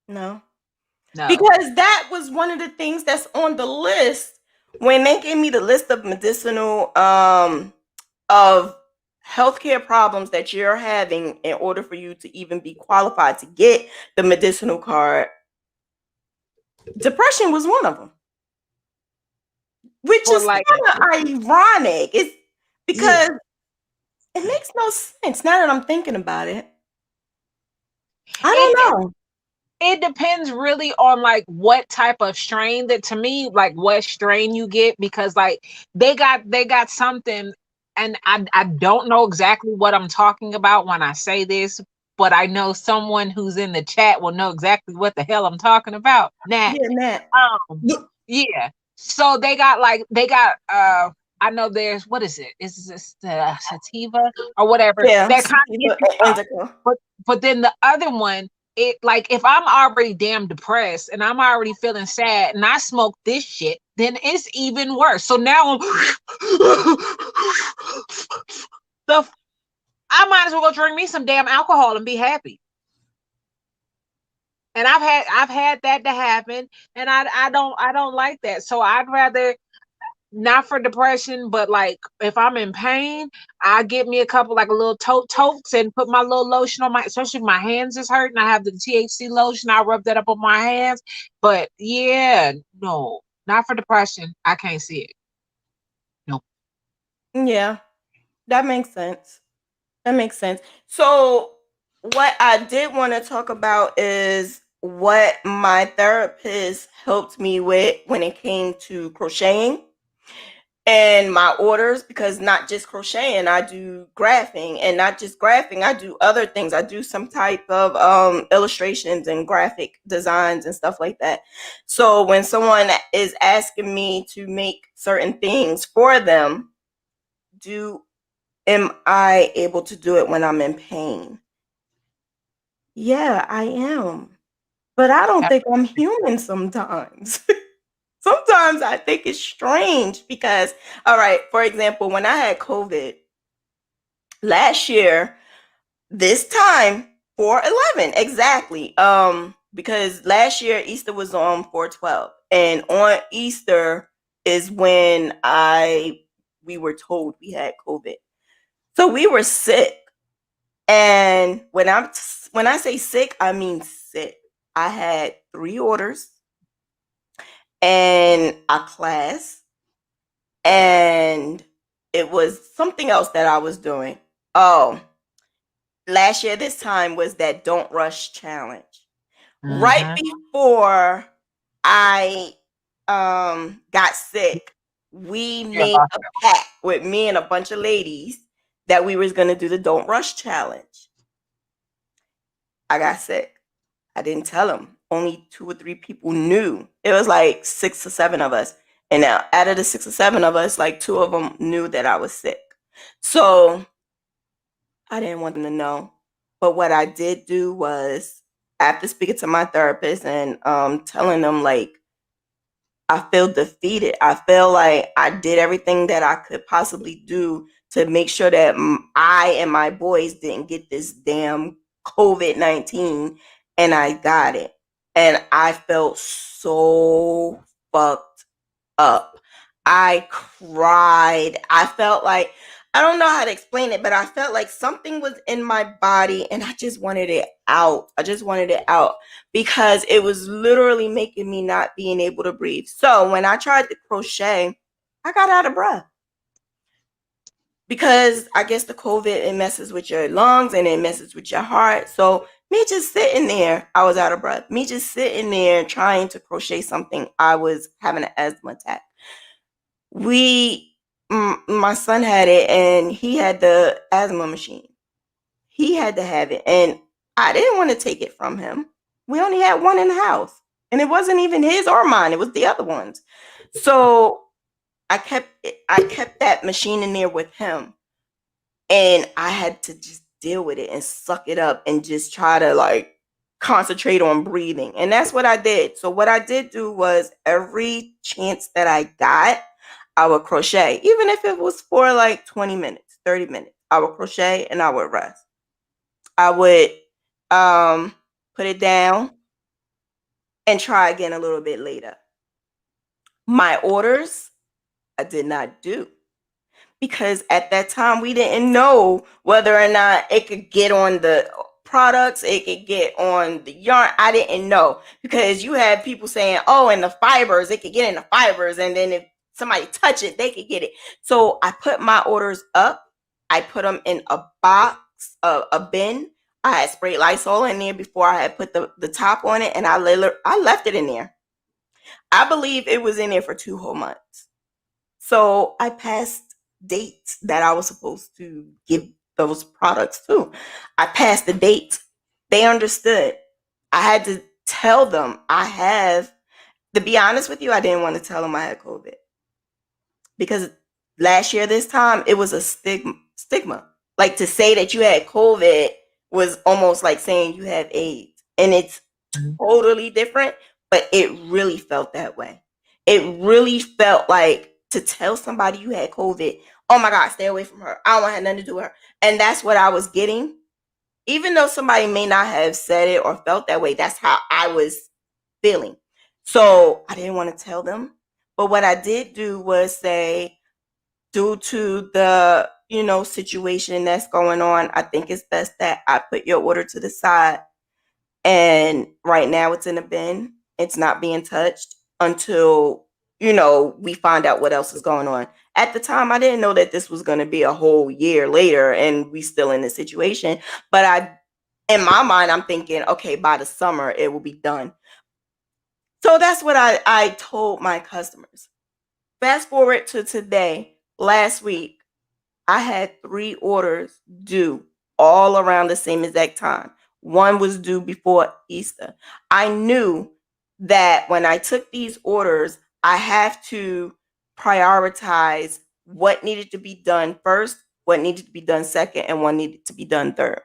Speaker 1: No.
Speaker 2: No.
Speaker 1: Because that was one of the things that's on the list when they gave me the list of medicinal of healthcare problems that you're having in order for you to even be qualified to get the medicinal card. Depression was one of them, which is kind of ironic. It's because it makes no sense now that I'm thinking about it. I don't know.
Speaker 2: It depends really on like what type of strain that, to me, like what strain you get, because like they got something, and I don't know exactly what I'm talking about when I say this, but I know someone who's in the chat will know exactly what the hell I'm talking about. Nat.
Speaker 1: Yeah, Nat.
Speaker 2: Yeah. So they got I know there's, what is it? Is this the sativa or whatever
Speaker 1: Yeah,
Speaker 2: that kind of
Speaker 1: sativa
Speaker 2: gets you
Speaker 1: and
Speaker 2: up.
Speaker 1: indica.
Speaker 2: But then the other one, it like if I'm already damn depressed and I'm already feeling sad and I smoke this shit, then it's even worse. So now the I might as well go drink me some damn alcohol and be happy. And I've had that to happen, and I don't like that. So I'd rather, not for depression, but like if I'm in pain, I get me a couple, like a little totes and put my little lotion on my, especially if my hands is hurting. I have the THC lotion. I rub that up on my hands. But yeah, no, not for depression. I can't see it. No.
Speaker 1: Yeah, that makes sense. That makes sense. So, what I did want to talk about is what my therapist helped me with when it came to crocheting and my orders, because not just crocheting, I do graphing, and not just graphing, I do other things. I do some type of illustrations and graphic designs and stuff like that. So when someone is asking me to make certain things for them, do am I able to do it when I'm in pain? Yeah, I am. But I don't think I'm human sometimes. Sometimes I think it's strange because, all right, for example, when I had COVID last year, this time 4/11 exactly. Because last year Easter was on 4/12, and on Easter is when we were told we had COVID. So we were sick. And when I say sick, I mean sick. I had 3 orders and a class, and it was something else that I was doing. Oh, last year this time was that Don't Rush challenge. Right
Speaker 2: Mm-hmm.
Speaker 1: before I got sick, we
Speaker 2: Yeah.
Speaker 1: made a pact with me and a bunch of ladies that we was going to do the Don't Rush challenge. I got sick. I didn't tell them. Only 2 or 3 people knew. It was like 6 or 7 of us. And now, out of the 6 or 7 of us, like 2 of them knew that I was sick. So I didn't want them to know. But what I did do was, after speaking to my therapist and telling them, like, I feel defeated. I feel like I did everything that I could possibly do to make sure that I and my boys didn't get this damn COVID-19, and I got it. And I felt so fucked up. I cried. I felt like, I don't know how to explain it, but I felt like something was in my body and I just wanted it out. I just wanted it out because it was literally making me not being able to breathe. So when I tried to crochet, I got out of breath because I guess the COVID, it messes with your lungs and it messes with your heart. So me just sitting there, I was out of breath. Me just sitting there trying to crochet something, I was having an asthma attack. My son had it and he had the asthma machine. He had to have it, and I didn't want to take it from him. We only had one in the house, and it wasn't even his or mine. It was the other one's. So I kept that machine in there with him, and I had to just deal with it and suck it up and just try to like concentrate on breathing. And that's what I did. So what I did do was every chance that I got, I would crochet, even if it was for like 20 minutes, 30 minutes. I would crochet and I would rest. I would put it down and try again a little bit later. My orders, I did not do because at that time we didn't know whether or not it could get on the products, it could get on the yarn. I didn't know because you had people saying, "Oh, and the fibers, it could get in the fibers, and then if somebody touch it, they could get it." So I put my orders up. I put them in a box, a bin. I had sprayed Lysol in there before I had put the top on it, and I left it in there. I believe it was in there for 2 whole months. So I passed dates that I was supposed to give those products to. I passed the dates. They understood. I had to tell them to be honest with you, I didn't want to tell them I had COVID because last year this time, it was a stigma. Like, to say that you had COVID was almost like saying you have AIDS. And it's totally different, but it really felt that way. It really felt like to tell somebody you had COVID, oh my God, stay away from her. I don't want to have nothing to do with her. And that's what I was getting. Even though somebody may not have said it or felt that way, that's how I was feeling. So I didn't want to tell them. But what I did do was say, due to the, situation that's going on, I think it's best that I put your order to the side. And right now it's in a bin. It's not being touched until, we find out what else is going on. At the time, I didn't know that this was going to be a whole year later and we still in this situation. But in my mind, I'm thinking, okay, by the summer, it will be done. So that's what I told my customers. Fast forward to today, last week, I had 3 orders due all around the same exact time. One was due before Easter. I knew that when I took these orders, I have to prioritize what needed to be done first, what needed to be done second, and what needed to be done third.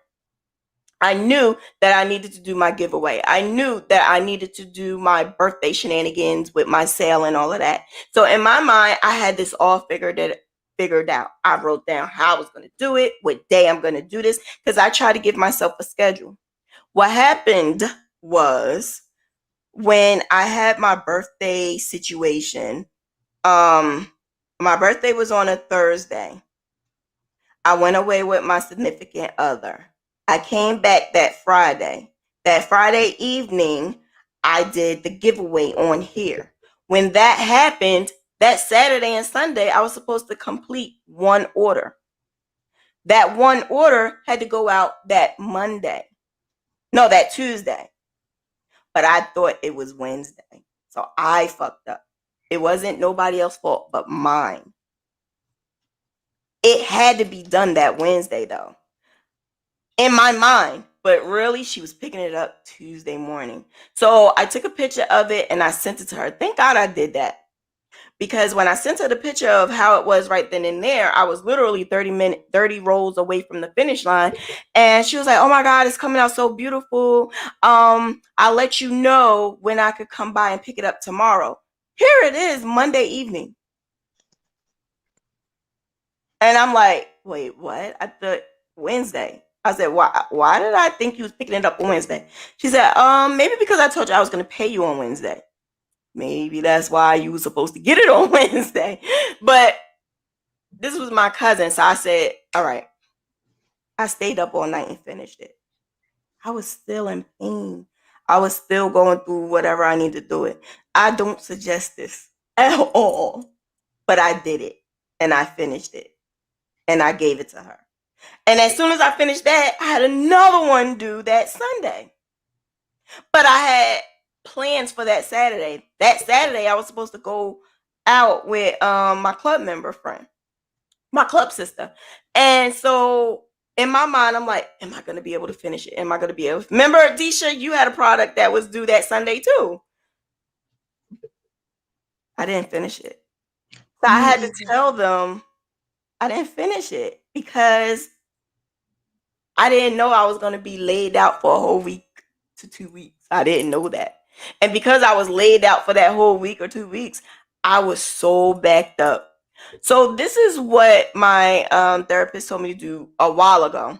Speaker 1: I knew that I needed to do my giveaway. I knew that I needed to do my birthday shenanigans with my sale and all of that. So in my mind, I had this all figured out. I wrote down how I was going to do it, what day I'm going to do this, because I try to give myself a schedule. What happened was, when I had my birthday situation, my birthday was on a Thursday. I went away with my significant other. I came back that Friday. That Friday evening, I did the giveaway on here. When that happened, that Saturday and Sunday, I was supposed to complete one order. That one order had to go out that Monday. No, that Tuesday. But I thought it was Wednesday. So I fucked up. It wasn't nobody else's fault but mine. It had to be done that Wednesday, though, in my mind. But really, she was picking it up Tuesday morning. So I took a picture of it and I sent it to her. Thank God I did that. Because when I sent her the picture of how it was right then and there, I was literally 30 rolls away from the finish line. And she was like, oh my God, it's coming out so beautiful. I'll let you know when I could come by and pick it up tomorrow. Here it is, Monday evening. And I'm like, wait, what? I thought Wednesday. I said, why did I think you was picking it up on Wednesday? She said, maybe because I told you I was going to pay you on Wednesday. Maybe that's why you were supposed to get it on Wednesday. But this was my cousin. So I said, all right. I stayed up all night and finished it. I was still in pain. I was still going through whatever I need to do it. I don't suggest this at all. But I did it. And I finished it. And I gave it to her. And as soon as I finished that, I had another one due that Sunday. But I had plans for that Saturday. That Saturday, I was supposed to go out with my club member friend, my club sister. And so in my mind, I'm like, am I going to be able to finish it? Am I going to be able to? Remember, Deshia, you had a product that was due that Sunday too. I didn't finish it. So I had to tell them I didn't finish it because I didn't know I was going to be laid out for a whole week to 2 weeks. I didn't know that. And because I was laid out for that whole week or 2 weeks, I was so backed up. So this is what my therapist told me to do a while ago.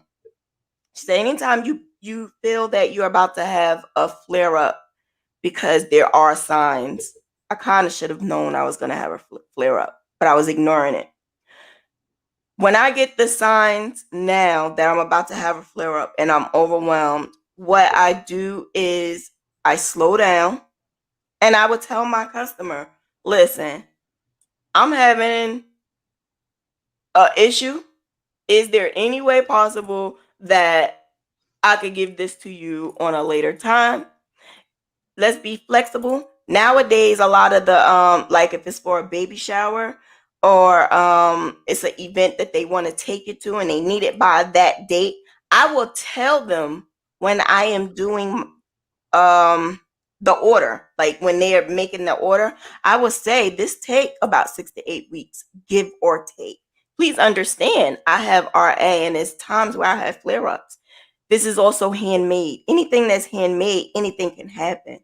Speaker 1: She said, anytime you feel that you're about to have a flare up, because there are signs. I kind of should have known I was going to have a flare up, but I was ignoring it. When I get the signs now that I'm about to have a flare up and I'm overwhelmed, what I do is I slow down and I would tell my customer, listen, I'm having an issue. Is there any way possible that I could give this to you on a later time? Let's be flexible. Nowadays, a lot of the like if it's for a baby shower or it's an event that they want to take it to and they need it by that date, I will tell them when I am doing the the order, like when they are making the order, I would say this take about 6 to 8 weeks, give or take. Please understand, I have RA and there's times where I have flare-ups. This is also handmade. Anything that's handmade, anything can happen.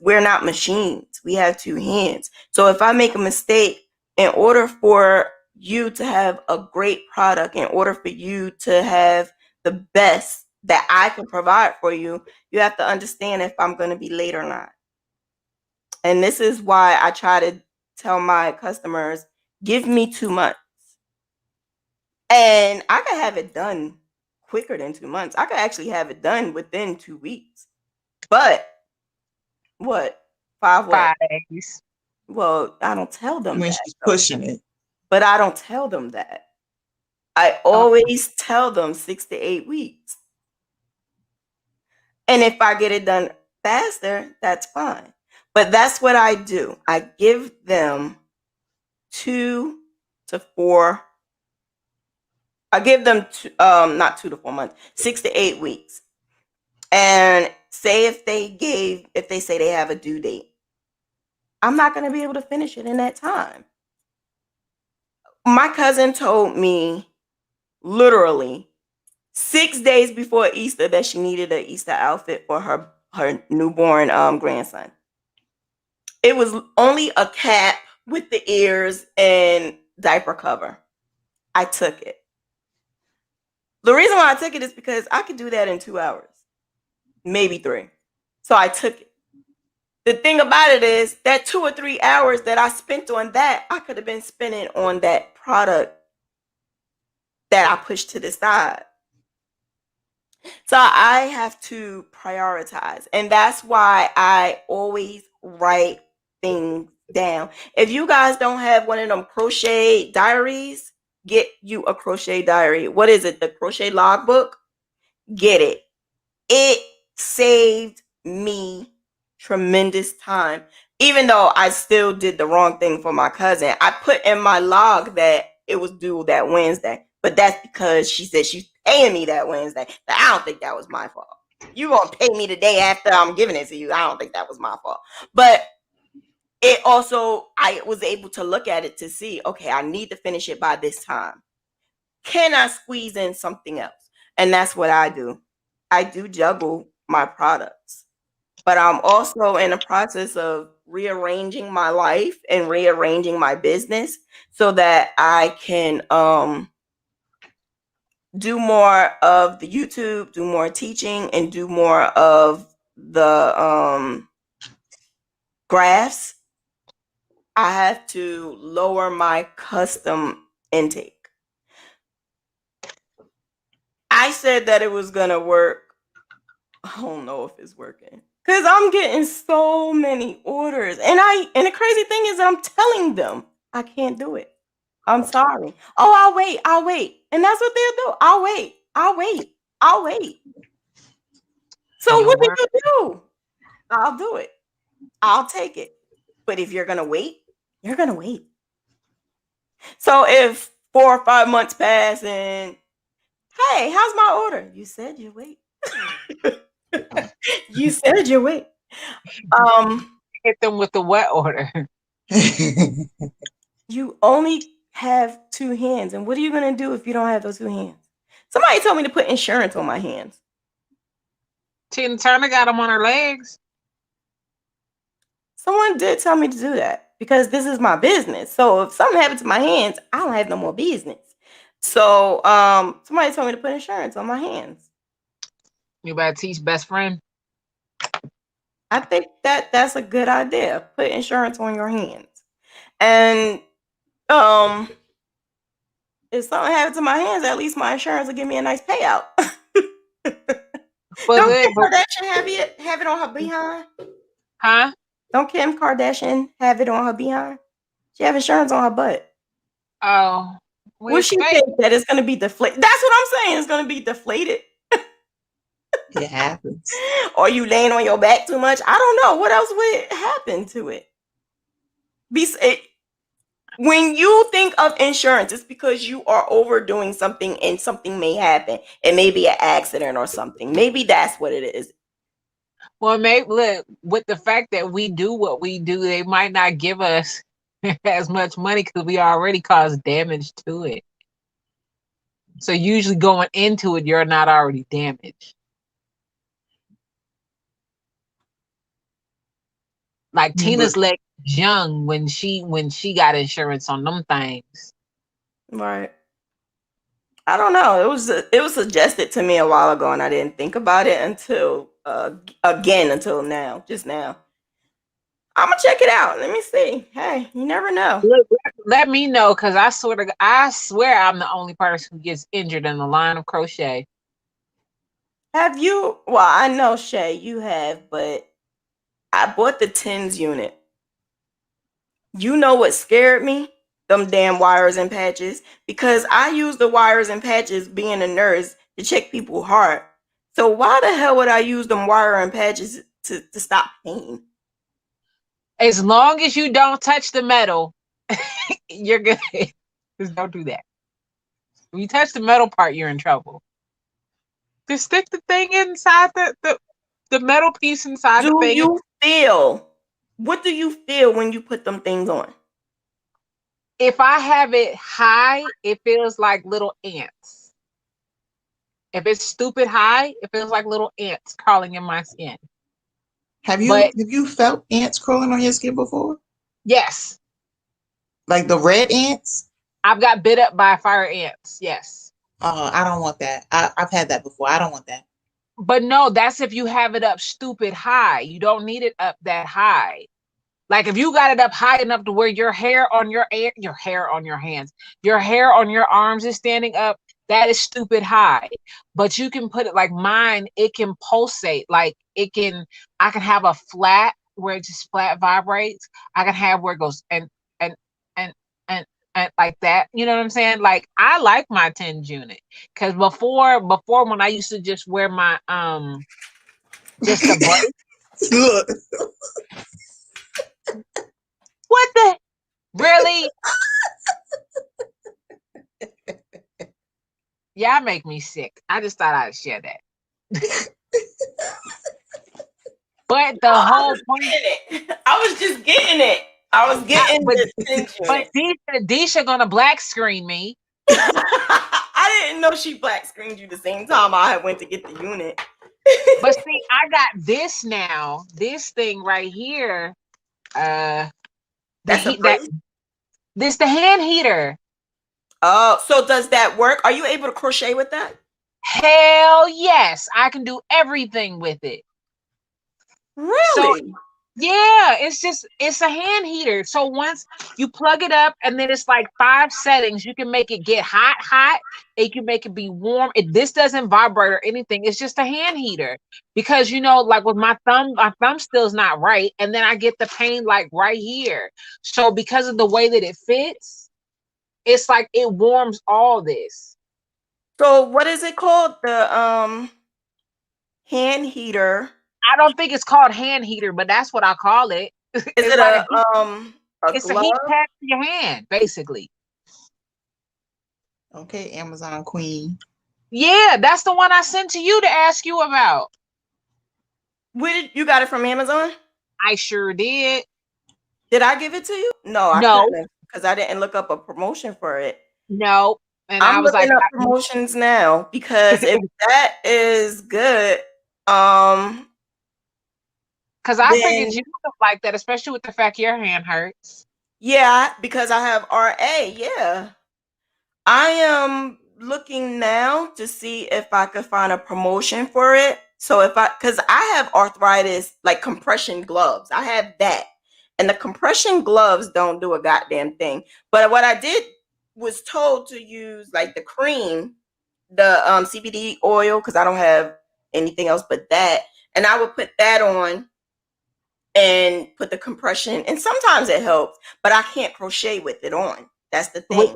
Speaker 1: We're not machines. We have two hands. So if I make a mistake, in order for you to have a great product, in order for you to have the best that I can provide for you, you have to understand if I'm going to be late or not. And this is why I try to tell my customers, give me 2 months. And I can have it done quicker than 2 months. I could actually have it done within 2 weeks. But what? 5 what?
Speaker 2: 5 days.
Speaker 1: Well, I don't tell them
Speaker 3: when
Speaker 1: that.
Speaker 3: she's pushing it.
Speaker 1: But I don't tell them that. I always tell them 6 to 8 weeks. And if I get it done faster, that's fine. But that's what I do. I give them 2 to 4. I give them not 2 to 4 months, 6 to 8 weeks. And say if they say they have a due date, I'm not going to be able to finish it in that time. My cousin told me literally 6 days before Easter that she needed an Easter outfit for her newborn grandson. It was only a cap with the ears and diaper cover. I took it. The reason why I took it is because I could do that in 2 hours, maybe 3. So I took it. The thing about it is that 2 or 3 hours that I spent on that, I could have been spending on that product that I pushed to the side. So I have to prioritize. And that's why I always write things down. If you guys don't have one of them crochet diaries, get you a crochet diary. What is it? The crochet logbook? Get it. It saved me tremendous time. Even though I still did the wrong thing for my cousin, I put in my log that it was due that Wednesday. But that's because she said she's paying me that Wednesday. But I don't think that was my fault. You gonna pay me the day after I'm giving it to you. I don't think that was my fault. But it also, I was able to look at it to see, okay, I need to finish it by this time. Can I squeeze in something else? And that's what I do. I do juggle my products. But I'm also in the process of rearranging my life and rearranging my business so that I can do more of the YouTube, do more teaching, and do more of the graphs. I have to lower my custom intake. I said that it was gonna work. I don't know if it's working because I'm getting so many orders, and the crazy thing is that I'm telling them I can't do it. I'm sorry. Oh, I'll wait. And that's what they'll do. I'll wait. So what do you do? I'll do it. I'll take it. But if you're going to wait, you're going to wait. So if 4 or 5 months pass and, hey, how's my order? You said you wait. You said you wait.
Speaker 2: Hit them with the wet order.
Speaker 1: You only have 2 hands. And what are you going to do if you don't have those 2 hands? Somebody told me to put insurance on my hands.
Speaker 2: Tina Turner got them on her legs.
Speaker 1: Someone did tell me to do that because this is my business. So if something happens to my hands, I don't have no more business. So somebody told me to put insurance on my hands.
Speaker 2: You better teach best friend.
Speaker 1: I think that's a good idea. Put insurance on your hands. And if something happens to my hands, at least my insurance will give me a nice payout. Don't Kim Kardashian have it on her behind?
Speaker 2: Huh?
Speaker 1: Don't Kim Kardashian have it on her behind? She have insurance on her butt.
Speaker 2: Oh.
Speaker 1: What she think that it's going to be deflated? That's what I'm saying. It's going to be deflated.
Speaker 3: It happens.
Speaker 1: Or you laying on your back too much? I don't know. What else would happen to it? When you think of insurance, it's because you are overdoing something and something may happen. It may be an accident or something. Maybe that's what it is.
Speaker 2: Well, maybe look, with the fact that we do what we do, they might not give us as much money because we already caused damage to it. So usually going into it, you're not already damaged. Like Tina's leg was young when she got insurance on them things.
Speaker 1: Right. I don't know. It was suggested to me a while ago, and I didn't think about it until until now, just now. I'm gonna check it out. Let me see. Hey, you never know.
Speaker 2: Look, let me know, because I swear I'm the only person who gets injured in the line of crochet.
Speaker 1: Have you? Well, I know Shay, you have, but I bought the tens unit. You know what scared me? Them damn wires and patches. Because I use the wires and patches being a nurse to check people's heart. So why the hell would I use them wire and patches to stop pain?
Speaker 2: As long as you don't touch the metal, you're good. Just don't do that. When you touch the metal part, you're in trouble. Just stick the thing inside the metal piece inside the thing.
Speaker 1: What do you feel when you put them things on?
Speaker 2: If I have it high, it feels like little ants. If it's stupid high, it feels like little ants crawling in my skin.
Speaker 3: Have you felt ants crawling on your skin before?
Speaker 2: Yes.
Speaker 3: Like the red ants?
Speaker 2: I've got bit up by fire ants. Yes.
Speaker 3: I don't want that. I've had that before. I don't want that.
Speaker 2: But no, that's if you have it up stupid high. You don't need it up that high. Like if you got it up high enough to where your hair on your hands, your hair on your arms is standing up, that is stupid high. But you can put it like mine, it can pulsate. Like I can have a flat where it just flat vibrates. I can have where it goes and like that. You know what I'm saying? Like I like my 10s unit. Cause before when I used to just wear my just a brace.
Speaker 3: Look.
Speaker 2: What the? Really? Y'all make me sick. I just thought I'd share that. But the whole point,
Speaker 1: I was just getting it. I was getting the attention.
Speaker 2: But Deshia gonna black screen me.
Speaker 1: I didn't know she black screened you the same time I went to get the unit.
Speaker 2: But see, I got this now. This thing right here. This the hand heater.
Speaker 1: Oh, so does that work? Are you able to crochet with that?
Speaker 2: Hell yes, I can do everything with it.
Speaker 1: Really?
Speaker 2: So, yeah, it's a hand heater. So once you plug it up, and then it's like 5 settings. You can make it get hot. You can make it be warm. This doesn't vibrate or anything. It's just a hand heater. Because like with my thumb still's not right, and then I get the pain like right here. So because of the way that it fits, it's like it warms all this.
Speaker 1: So what is it called? The hand heater.
Speaker 2: I don't think it's called hand heater, but that's what I call it.
Speaker 1: Is it like
Speaker 2: it's a heat pad for your hand, basically.
Speaker 3: Okay, Amazon queen.
Speaker 2: Yeah, that's the one I sent to you to ask you about.
Speaker 1: You got it from Amazon?
Speaker 2: I sure did.
Speaker 1: Did I give it to you? No, I couldn't, because I didn't look up a promotion for it.
Speaker 2: No, and
Speaker 1: I was looking up promotions now, because if that is good,
Speaker 2: because I figured you would like that, especially with the fact your hand hurts.
Speaker 1: Yeah, because I have RA. Yeah, I am looking now to see if I could find a promotion for it. So because I have arthritis, like compression gloves, I have that, and the compression gloves don't do a goddamn thing. But what I was told to use like the cream, the CBD oil, because I don't have anything else but that, and I would put that on and put the compression, and sometimes it helps, but I can't crochet with it on. That's the thing.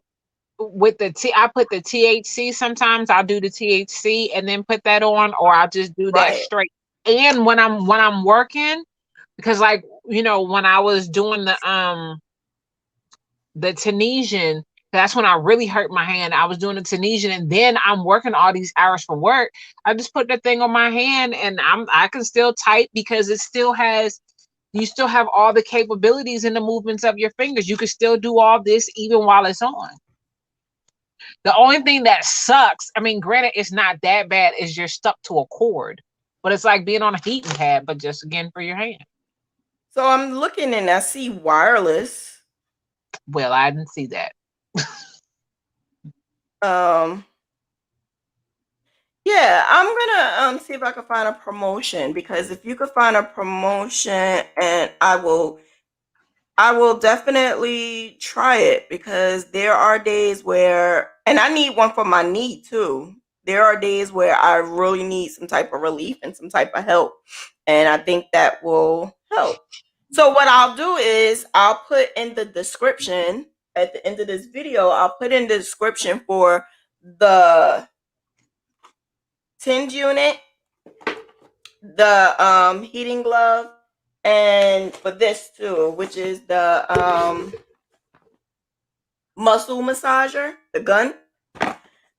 Speaker 2: With I put the THC. Sometimes I'll do the THC and then put that on, or I'll just do that straight. And when I'm working, because like when I was doing the Tunisian, That's when I really hurt my hand. I was doing a Tunisian, and then I'm working all these hours from work. I just put that thing on my hand, and I can still type because it still has. You still have all the capabilities and the movements of your fingers. You can still do all this even while it's on. The only thing that sucks, I mean, granted, it's not that bad, is you're stuck to a cord. But it's like being on a heating pad, but just again for your hand.
Speaker 1: So I'm looking and I see wireless.
Speaker 2: Well, I didn't see that.
Speaker 1: Yeah, I'm gonna see if I can find a promotion, because if you could find a promotion, and I will definitely try it, because there are days where, and I need one for my knee too. There are days where I really need some type of relief and some type of help, and I think that will help. So what I'll do is I'll put in the description at the end of this video, I'll put in the description for the tinge unit, the heating glove, and for this too, which is the muscle massager, the gun,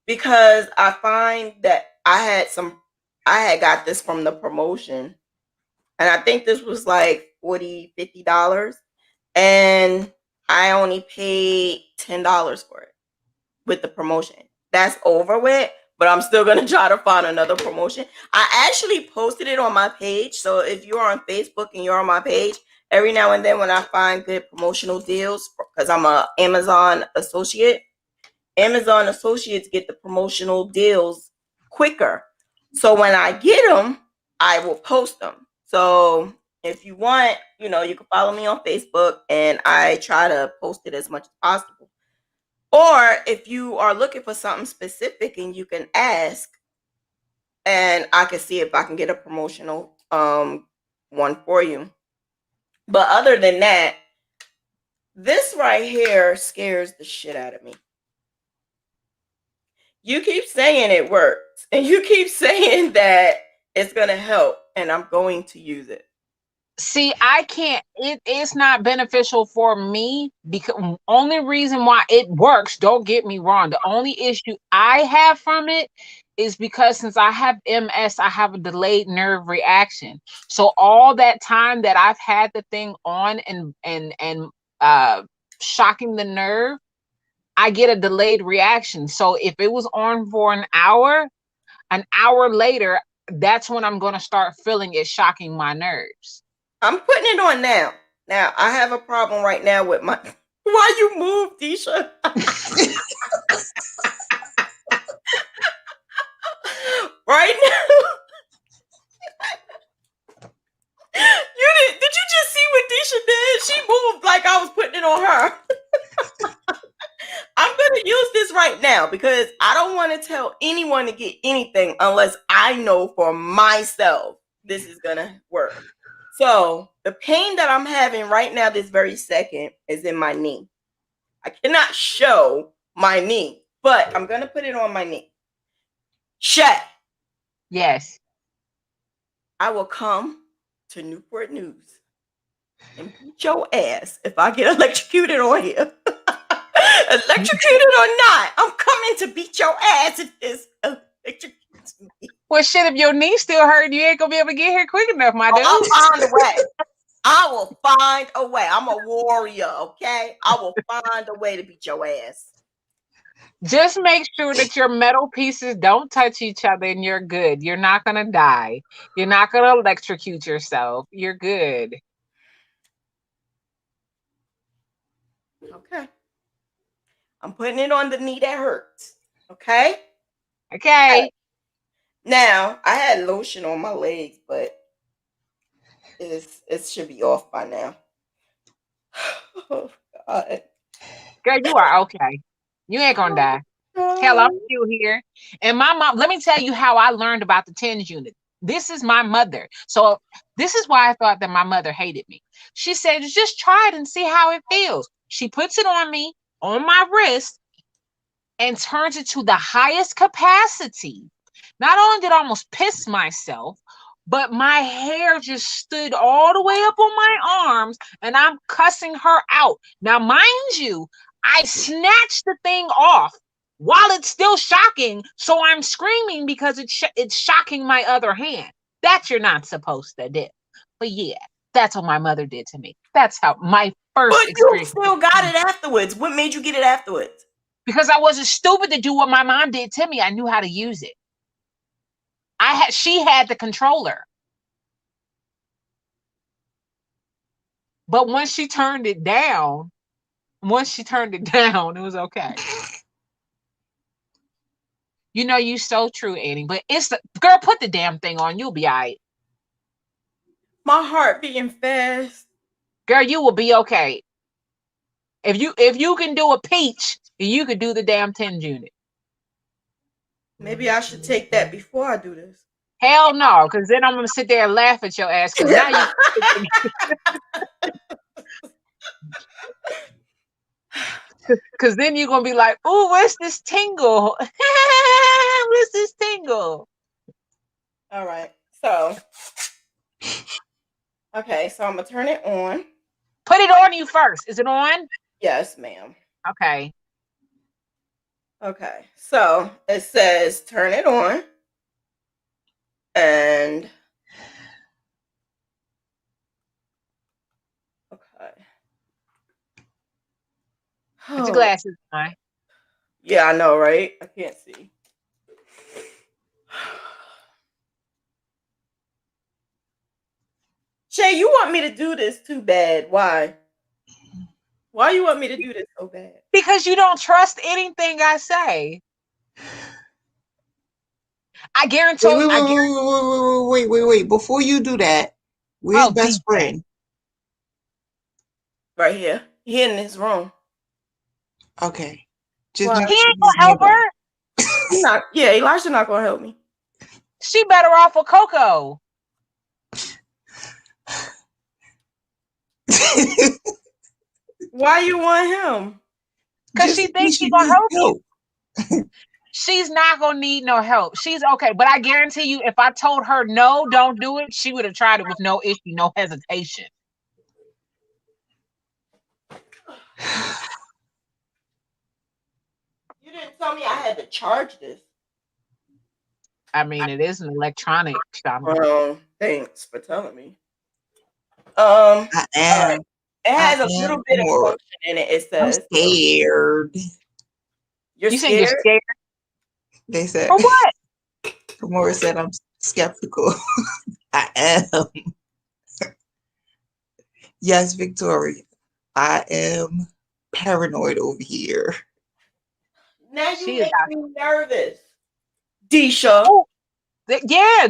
Speaker 1: because I find that I had got this from the promotion, and I think this was like $50, and I only paid $10 for it with the promotion. That's over with, but I'm still going to try to find another promotion. I actually posted it on my page. So if you're on Facebook and you're on my page, every now and then when I find good promotional deals, because I'm a Amazon associate, Amazon associates get the promotional deals quicker. So when I get them, I will post them. So if you want, you can follow me on Facebook, and I try to post it as much as possible. Or if you are looking for something specific, and you can ask, and I can see if I can get a promotional one for you. But other than that, this right here scares the shit out of me. You keep saying it works, and you keep saying that it's going to help, and I'm going to use it.
Speaker 2: See, I can't, it's not beneficial for me, because only reason why it works, don't get me wrong, the only issue I have from it is because since I have MS, I have a delayed nerve reaction. So all that time that I've had the thing on and shocking the nerve, I get a delayed reaction. So if it was on for an hour later, that's when I'm going to start feeling it shocking my nerves.
Speaker 1: I'm putting it on now. Now, I have a problem right now with my... Why you move, Deshia? Right now. Did you just see what Deshia did? She moved like I was putting it on her. I'm going to use this right now, because I don't want to tell anyone to get anything unless I know for myself this is going to work. So the pain that I'm having right now, this very second, is in my knee. I cannot show my knee, but I'm going to put it on my knee. Shay.
Speaker 2: Yes.
Speaker 1: I will come to Newport News and beat your ass if I get electrocuted on here. Electrocuted or not, I'm coming to beat your ass if this electrocutes me.
Speaker 2: Well, shit, if your knee still hurting, you ain't gonna be able to get here quick enough, my dude.
Speaker 1: I'll find a way. I will find a way. I'm a warrior, okay? I will find a way to beat your ass.
Speaker 2: Just make sure that your metal pieces don't touch each other, and you're good. You're not gonna die. You're not gonna electrocute yourself. You're good.
Speaker 1: Okay. I'm putting it on the knee that hurts. Okay?
Speaker 2: Okay.
Speaker 1: Now, I had lotion on my legs, but it should be off by now. Oh, God.
Speaker 2: Girl, you are okay. You ain't gonna die. Hell, I'm still here. And my mom, let me tell you how I learned about the TENS unit. This is my mother. So this is why I thought that my mother hated me. She said, just try it and see how it feels. She puts it on me, on my wrist, and turns it to the highest capacity. Not only did I almost piss myself, but my hair just stood all the way up on my arms, and I'm cussing her out. Now, mind you, I snatched the thing off while it's still shocking. So I'm screaming because it's shocking my other hand. That you're not supposed to do. But yeah, that's what my mother did to me. That's how my first
Speaker 1: But you
Speaker 2: experience.
Speaker 1: still got it afterwards. What made you get it afterwards?
Speaker 2: Because I wasn't stupid to do what my mom did to me. I knew how to use it. She had the controller. But once she turned it down, it was okay. You know, you so true, Annie. But girl, put the damn thing on. You'll be all right.
Speaker 1: My heart beating fast.
Speaker 2: Girl, you will be okay. If you can do a peach, you could do the damn 10 unit.
Speaker 1: Maybe I should take that before I do this.
Speaker 2: Hell no, because then I'm gonna sit there and laugh at your ass. Because now you. Because then you're gonna be like, "Ooh, where's this tingle? Where's this tingle?"
Speaker 1: All right. So, okay. So I'm gonna turn it on.
Speaker 2: Put it on you first. Is it on?
Speaker 1: Yes, ma'am.
Speaker 2: Okay.
Speaker 1: Okay. So it says turn it on, and okay.
Speaker 2: Put your glasses on.
Speaker 1: Yeah, I know, right? I can't see. Shay, you want me to do this too bad. Why? Why you want me to do this so bad?
Speaker 2: Because you don't trust anything I say. I guarantee.
Speaker 3: Wait. Before you do that, where's best friend?
Speaker 1: Right here. He in this room.
Speaker 3: Okay.
Speaker 2: He ain't gonna help her.
Speaker 1: Yeah, Elijah not gonna help me.
Speaker 2: She better off with Coco.
Speaker 1: Why you want him?
Speaker 2: Because she thinks she's gonna help you. She's not gonna need no help. She's okay. But I guarantee you, if I told her no, don't do it, she would have tried it with no issue, no hesitation.
Speaker 1: You didn't tell me I had to charge this.
Speaker 2: I mean, it is an electronic shop.
Speaker 1: Thanks for telling me.
Speaker 3: I am.
Speaker 1: It has a little bit of function in it. It says.
Speaker 3: I'm scared.
Speaker 1: You
Speaker 2: said you're scared?
Speaker 3: They said.
Speaker 2: For what?
Speaker 3: Kamora said I'm skeptical. I am. Yes, Victoria. I am paranoid over here.
Speaker 1: Now you make me nervous. Deshia.
Speaker 2: Oh, yeah.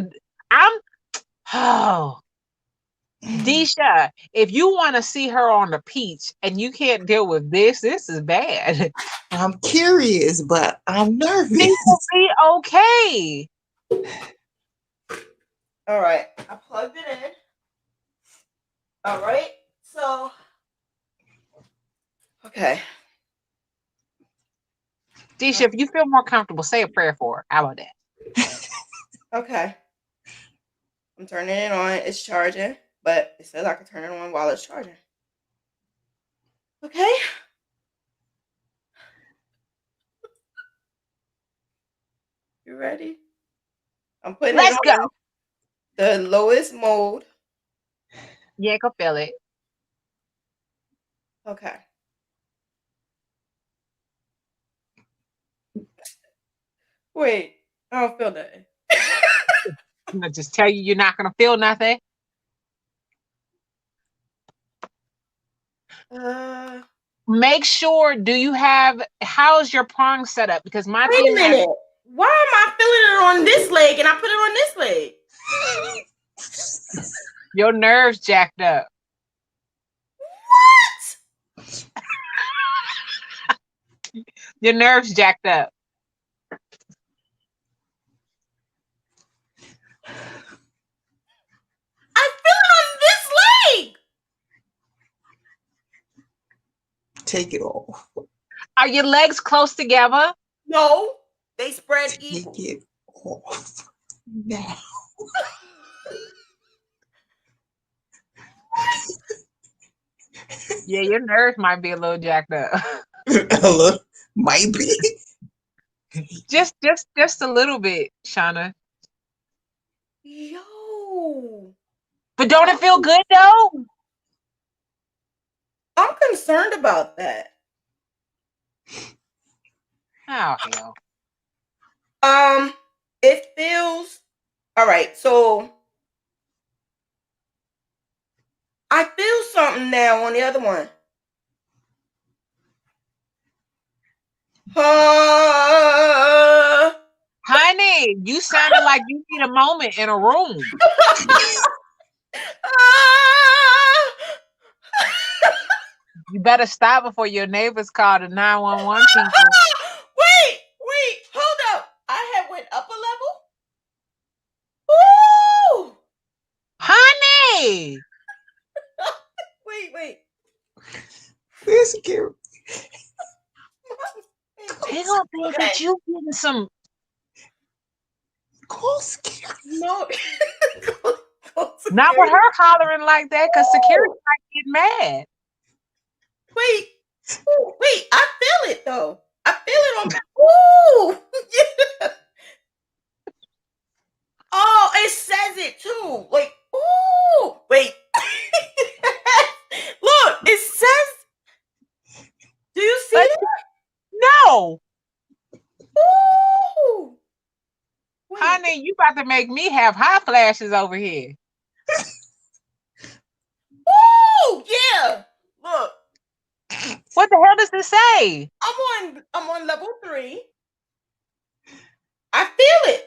Speaker 2: Deshia, if you want to see her on the peach and you can't deal with this is bad.
Speaker 3: I'm curious, but I'm nervous.
Speaker 2: It will be okay.
Speaker 1: All right. I plugged it in. All right. So, okay.
Speaker 2: Deshia, if you feel more comfortable, say a prayer for her. How about that?
Speaker 1: Okay. I'm turning it on. It's charging, but it says I can turn it on while it's charging. Okay. You ready? I'm putting it on the lowest mode.
Speaker 2: Yeah, I can feel it.
Speaker 1: Okay. Wait, I don't feel nothing.
Speaker 2: I'm gonna just tell you, you're not gonna feel nothing. Make sure. How's your prong set up? Because my
Speaker 1: wait a minute. Why am I feeling it on this leg and I put it on this leg?
Speaker 2: Your nerves jacked up.
Speaker 1: What?
Speaker 2: Your nerves jacked up.
Speaker 1: I feel it on this leg.
Speaker 3: Take it off.
Speaker 2: Are your legs close together?
Speaker 1: No, they spread equal.
Speaker 3: Take it off now.
Speaker 2: Yeah, your nerves might be a little jacked up.
Speaker 3: A little, might be.
Speaker 2: Just a little bit, Shauna.
Speaker 1: Yo.
Speaker 2: But don't it feel good though?
Speaker 1: I'm concerned about that.
Speaker 2: Oh hell.
Speaker 1: It feels all right. So I feel something now on the other one.
Speaker 2: Honey, you sounded like you need a moment in a room. You better stop before your neighbors call the 911 people.
Speaker 1: Wait, hold up. I had went up a level. Woo!
Speaker 2: Honey!
Speaker 1: Wait.
Speaker 3: Where's security?
Speaker 2: They gonna think that you getting some.
Speaker 3: Call security.
Speaker 1: No.
Speaker 2: Not with her hollering like that, because security might get mad.
Speaker 1: Wait, I feel it though. I feel it on. Ooh, yeah. Oh, it says it too. Like, ooh, wait. Look, it says. Do you see it?
Speaker 2: No.
Speaker 1: Ooh. Wait.
Speaker 2: Honey, you about to make me have hot flashes over here.
Speaker 1: Ooh, yeah. Look.
Speaker 2: What the hell does it say?
Speaker 1: I'm on level 3. I feel it.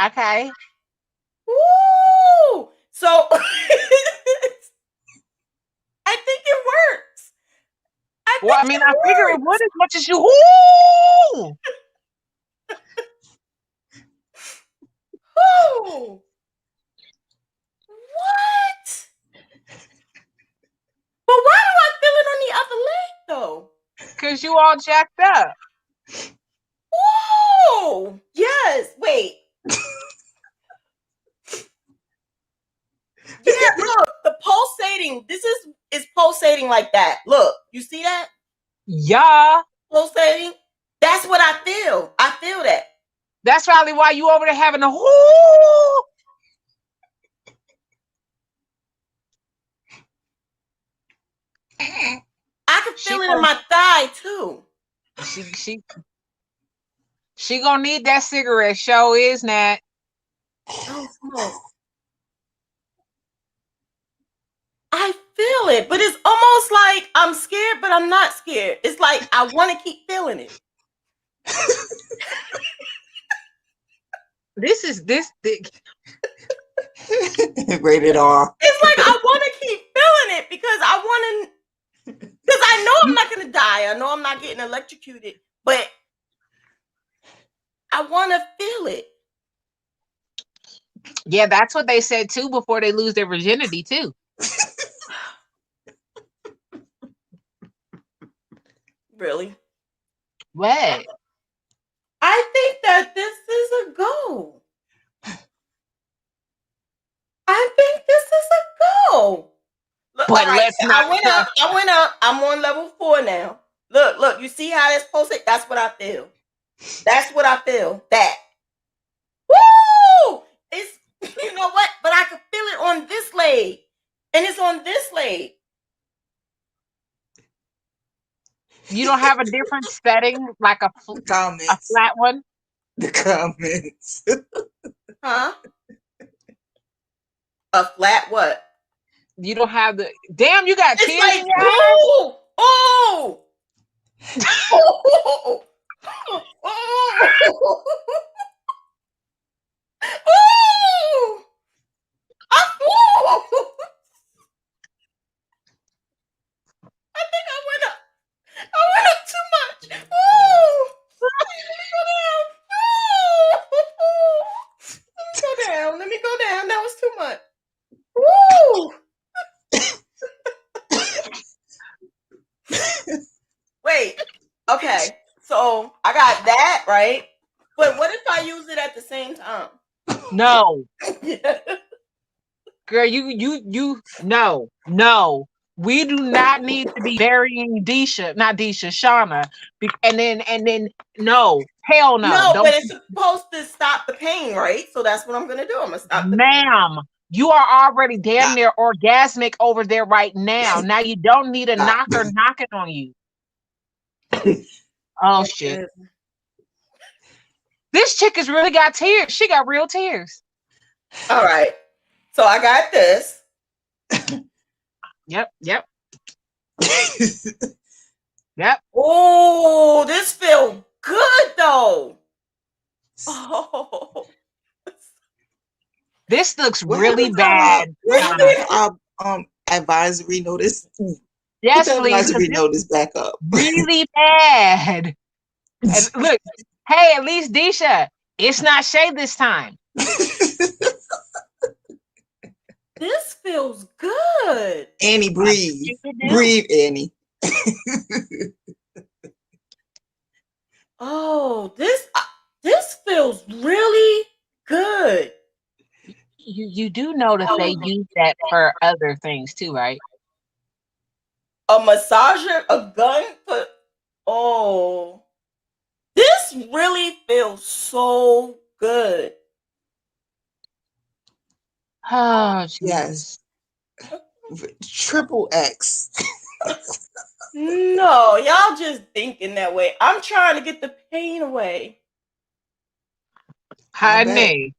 Speaker 2: Okay.
Speaker 1: Ooh. So I think it works. I
Speaker 2: figure it would as much as you. Ooh!
Speaker 1: Ooh. What? But why do I feel it on the other leg though?
Speaker 2: Because you all jacked up.
Speaker 1: Ooh. Yes. Wait. Yeah, look, the pulsating. This is pulsating like that. Look, you see that?
Speaker 2: Yeah.
Speaker 1: Pulsating. That's what I feel. I feel that.
Speaker 2: That's probably why you over there having a whoo.
Speaker 1: I can feel it in my thigh too.
Speaker 2: She gonna need that cigarette. Show is Nat.
Speaker 1: Don't smoke. I feel it, but it's almost like I'm scared, but I'm not scared. It's like I want to keep feeling it.
Speaker 2: This
Speaker 3: Rated R.
Speaker 1: It's like I want to keep feeling it because I know I'm not going to die. I know I'm not getting electrocuted, but I want to feel it.
Speaker 2: Yeah, that's what they said too before they lose their virginity too.
Speaker 1: Really?
Speaker 2: What?
Speaker 1: I think that this is a go. I think this is a go. Look,
Speaker 2: But
Speaker 1: right,
Speaker 2: let's not.
Speaker 1: I went up. I'm on level 4 now. Look. You see how that's posted? That's what I feel. That. Woo! It's, you know what? But I can feel it on this leg. And it's on this leg.
Speaker 2: You don't have a different setting, like a flat one?
Speaker 3: The comments.
Speaker 1: Huh? A flat what?
Speaker 2: You don't have the. Damn, you got tears
Speaker 1: like,
Speaker 2: in your eyes?
Speaker 1: Oh! Oh! I think I went up. Too much. Let me go down. That was too much. Wait. Okay. So I got that right. But what if I use it at the same time?
Speaker 2: No. Girl, you no. We do not need to be burying Shauna. And then, no, hell no.
Speaker 1: No, but
Speaker 2: Don't,
Speaker 1: it's supposed to stop the pain, right? So that's what I'm gonna do. I'm gonna stop the pain.
Speaker 2: ma'am. You are already damn
Speaker 3: Stop.
Speaker 2: near orgasmic over there right now. Now you don't need a
Speaker 3: Stop.
Speaker 2: knocker knocking on you. Oh shit. This chick has really got tears. She got real tears.
Speaker 1: All right. So I got this.
Speaker 2: Yep.
Speaker 1: Oh, this feels good though. Oh.
Speaker 2: This looks
Speaker 3: What
Speaker 2: really
Speaker 3: happened to our-
Speaker 2: bad.
Speaker 3: What happened to our advisory notice?
Speaker 2: Yes,
Speaker 3: Put the
Speaker 2: please.
Speaker 3: advisory notice back up.
Speaker 2: Really bad. And look, hey, at least Deshia, it's not shade this time.
Speaker 1: This feels good.
Speaker 3: Annie, breathe.
Speaker 2: You can do.
Speaker 3: Breathe, Annie.
Speaker 1: Oh, this feels really good.
Speaker 2: You do notice they use that for other things too, right?
Speaker 1: A massager, a gun. Oh, this really feels so good.
Speaker 2: Oh,
Speaker 3: Yes.
Speaker 2: Jesus.
Speaker 3: Triple X.
Speaker 1: No, y'all just thinking that way. I'm trying to get the pain away.
Speaker 2: Honey,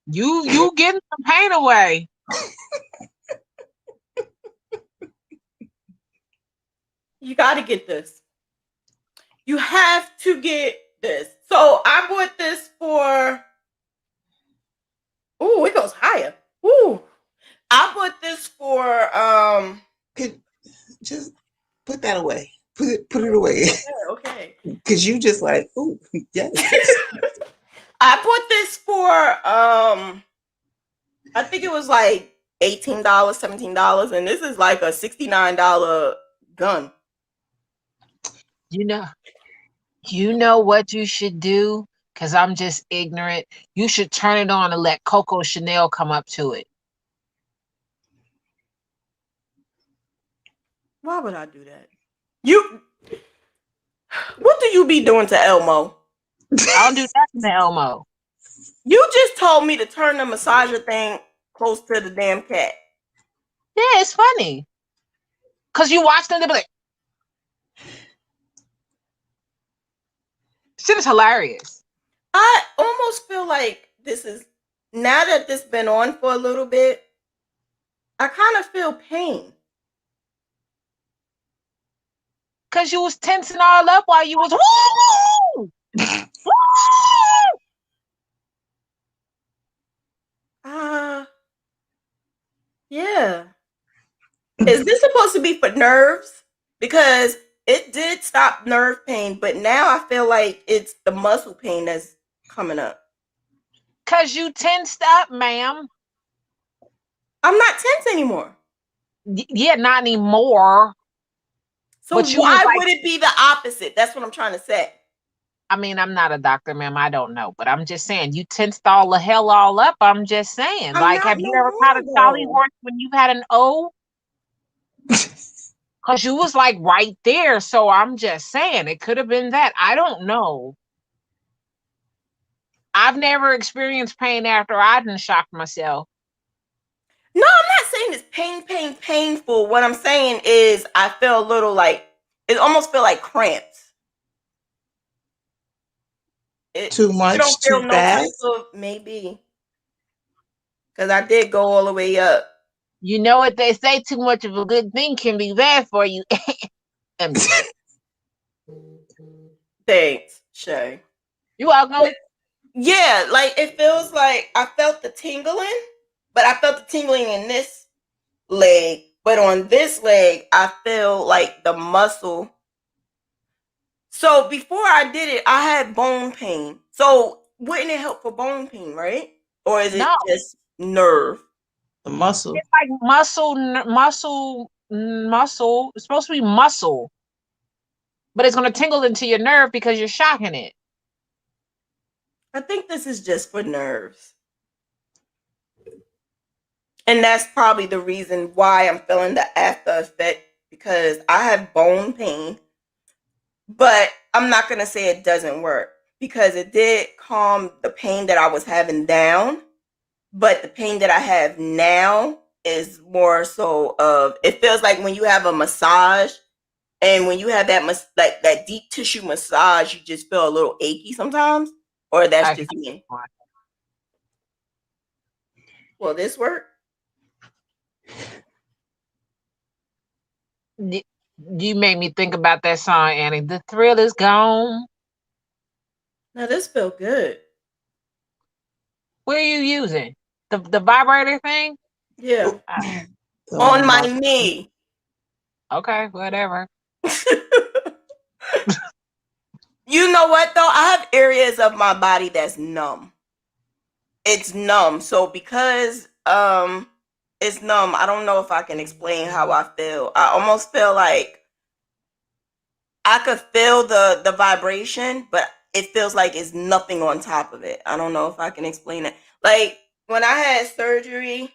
Speaker 2: you getting some pain away.
Speaker 1: You got to get this. You have to get this. So I bought this for. Ooh, it goes higher. Ooh, I bought this for.
Speaker 3: Could just put that away. Put it away.
Speaker 1: Okay.
Speaker 3: Cause you just like, ooh, yes.
Speaker 1: I bought this for I think it was like $18, $17, and this is like a $69 gun.
Speaker 2: You know what you should do? Because I'm just ignorant. You should turn it on and let Coco Chanel come up to it.
Speaker 1: Why would I do that? What do you be doing to Elmo?
Speaker 2: I don't do nothing to Elmo.
Speaker 1: You just told me to turn the massager thing close to the damn cat.
Speaker 2: Yeah, it's funny. Because you watch them, they be like, shit is hilarious.
Speaker 1: I almost feel like this is, now that this been on for a little bit, I kind of feel pain.
Speaker 2: Because you was tensing all up while you was, woo!
Speaker 1: Yeah. Is this supposed to be for nerves? Because it did stop nerve pain, but now I feel like it's the muscle pain that's coming up.
Speaker 2: Because you tensed up, ma'am.
Speaker 1: I'm not tense anymore.
Speaker 2: Yeah, not anymore.
Speaker 1: So why would it be the opposite? That's what I'm trying to say.
Speaker 2: I mean, I'm not a doctor, ma'am. I don't know. But I'm just saying, you tensed all the hell all up. I'm just saying.
Speaker 1: I'm
Speaker 2: Have you ever caught a Charlie horse when you've had an O? Because you was like right there. So I'm just saying, it could have been that. I don't know. I've never experienced pain after I didn't shock myself.
Speaker 1: No, I'm not saying it's painful. What I'm saying is I feel a little like, it almost feel like cramps.
Speaker 3: Too much,
Speaker 1: you don't feel
Speaker 3: too
Speaker 1: no
Speaker 3: fast?
Speaker 1: type of, maybe. Because I did go all the way up.
Speaker 2: You know what they say, too much of a good thing can be bad for you.
Speaker 1: Thanks, Shay.
Speaker 2: You welcome.
Speaker 1: Yeah, like it feels like I felt the tingling, but I felt the tingling in this leg. But on this leg, I feel like the muscle. So before I did it, I had bone pain. So wouldn't it help for bone pain, right? Or is it just nerve?
Speaker 3: The muscle.
Speaker 2: It's like muscle. It's supposed to be muscle. But it's going to tingle into your nerve because you're shocking it.
Speaker 1: I think this is just for nerves. And that's probably the reason why I'm feeling the after effect, because I have bone pain, but I'm not going to say it doesn't work, because it did calm the pain that I was having down. But the pain that I have now is more so of, it feels like when you have a massage, and when you have that like that deep tissue massage, you just feel a little achy sometimes, or that's just me. Will this work?
Speaker 2: You made me think about that song, Annie. The thrill is gone.
Speaker 1: Now this feel good.
Speaker 2: Where are you using? The vibrator thing?
Speaker 1: Yeah.
Speaker 3: So,
Speaker 1: On my knee.
Speaker 2: Okay, whatever.
Speaker 1: You know what though? I have areas of my body that's numb. It's numb. So because it's numb, I don't know if I can explain how I feel. I almost feel like I could feel the vibration, but it feels like it's nothing on top of it. I don't know if I can explain it. Like when I had surgery,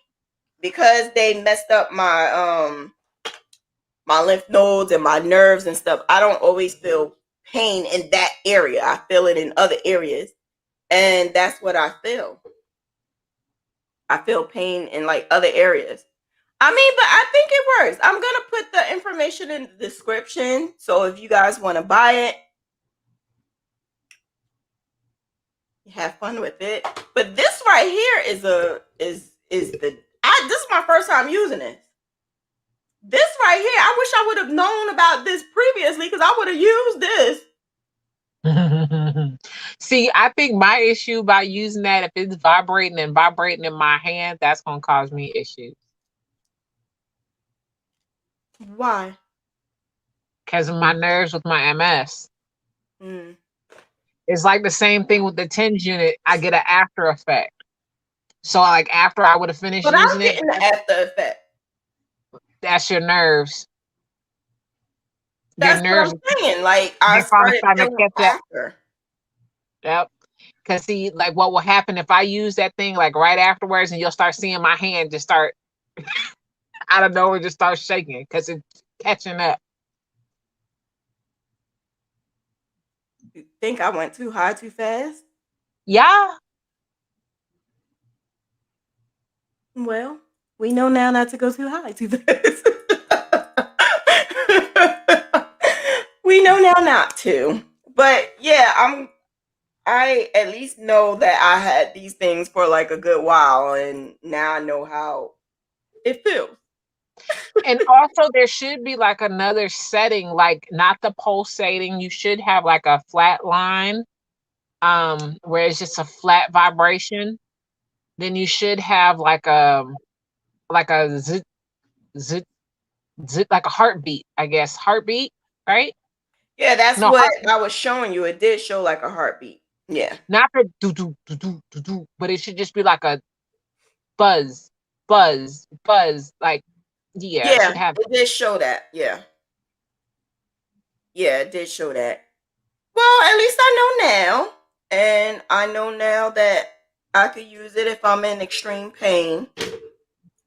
Speaker 1: because they messed up my lymph nodes and my nerves and stuff, I don't always feel pain in that area. I feel it in other areas. And that's what I feel. I feel pain in like other areas. I mean, but I think it works. I'm going to put the information in the description. So if you guys want to buy it, have fun with it. But this right here is this is my first time using it. This right here, I wish I would have known about this previously, because I would have used this.
Speaker 2: See, I think my issue about using that, if it's vibrating and vibrating in my hand, that's going to cause me issues.
Speaker 1: Why?
Speaker 2: Because of my nerves with my MS. It's like the same thing with the TENS unit. I get an after effect. So like after I would have finished
Speaker 1: but
Speaker 2: using
Speaker 1: I'm getting
Speaker 2: it,
Speaker 1: the after effect.
Speaker 2: That's your nerves.
Speaker 1: That's
Speaker 2: your nerves,
Speaker 1: what I'm saying. Like I started feeling after.
Speaker 2: Yep. Because see, like what will happen if I use that thing like right afterwards, and you'll start seeing my hand just start out of nowhere, just start shaking because it's catching up.
Speaker 1: You think I went too high too fast?
Speaker 2: Yeah.
Speaker 1: Well, we know now not to go too high too fast. We know now not to. But yeah, I at least know that I had these things for like a good while, and now I know how it feels.
Speaker 2: And also there should be like another setting, like not the pulsating. You should have like a flat line, where it's just a flat vibration. Then you should have like a zit zit zit, like a heartbeat, I guess. Heartbeat, right?
Speaker 1: Yeah, that's
Speaker 2: No,
Speaker 1: what
Speaker 2: heartbeat.
Speaker 1: I was showing you. It did show like a heartbeat. Yeah.
Speaker 2: Not the do do do do do do, but it should just be like a buzz, buzz, buzz. Like, yeah, it should have.
Speaker 1: It did show that. Yeah. Yeah, it did show that. Well, at least I know now. And I know now that I could use it if I'm in extreme pain.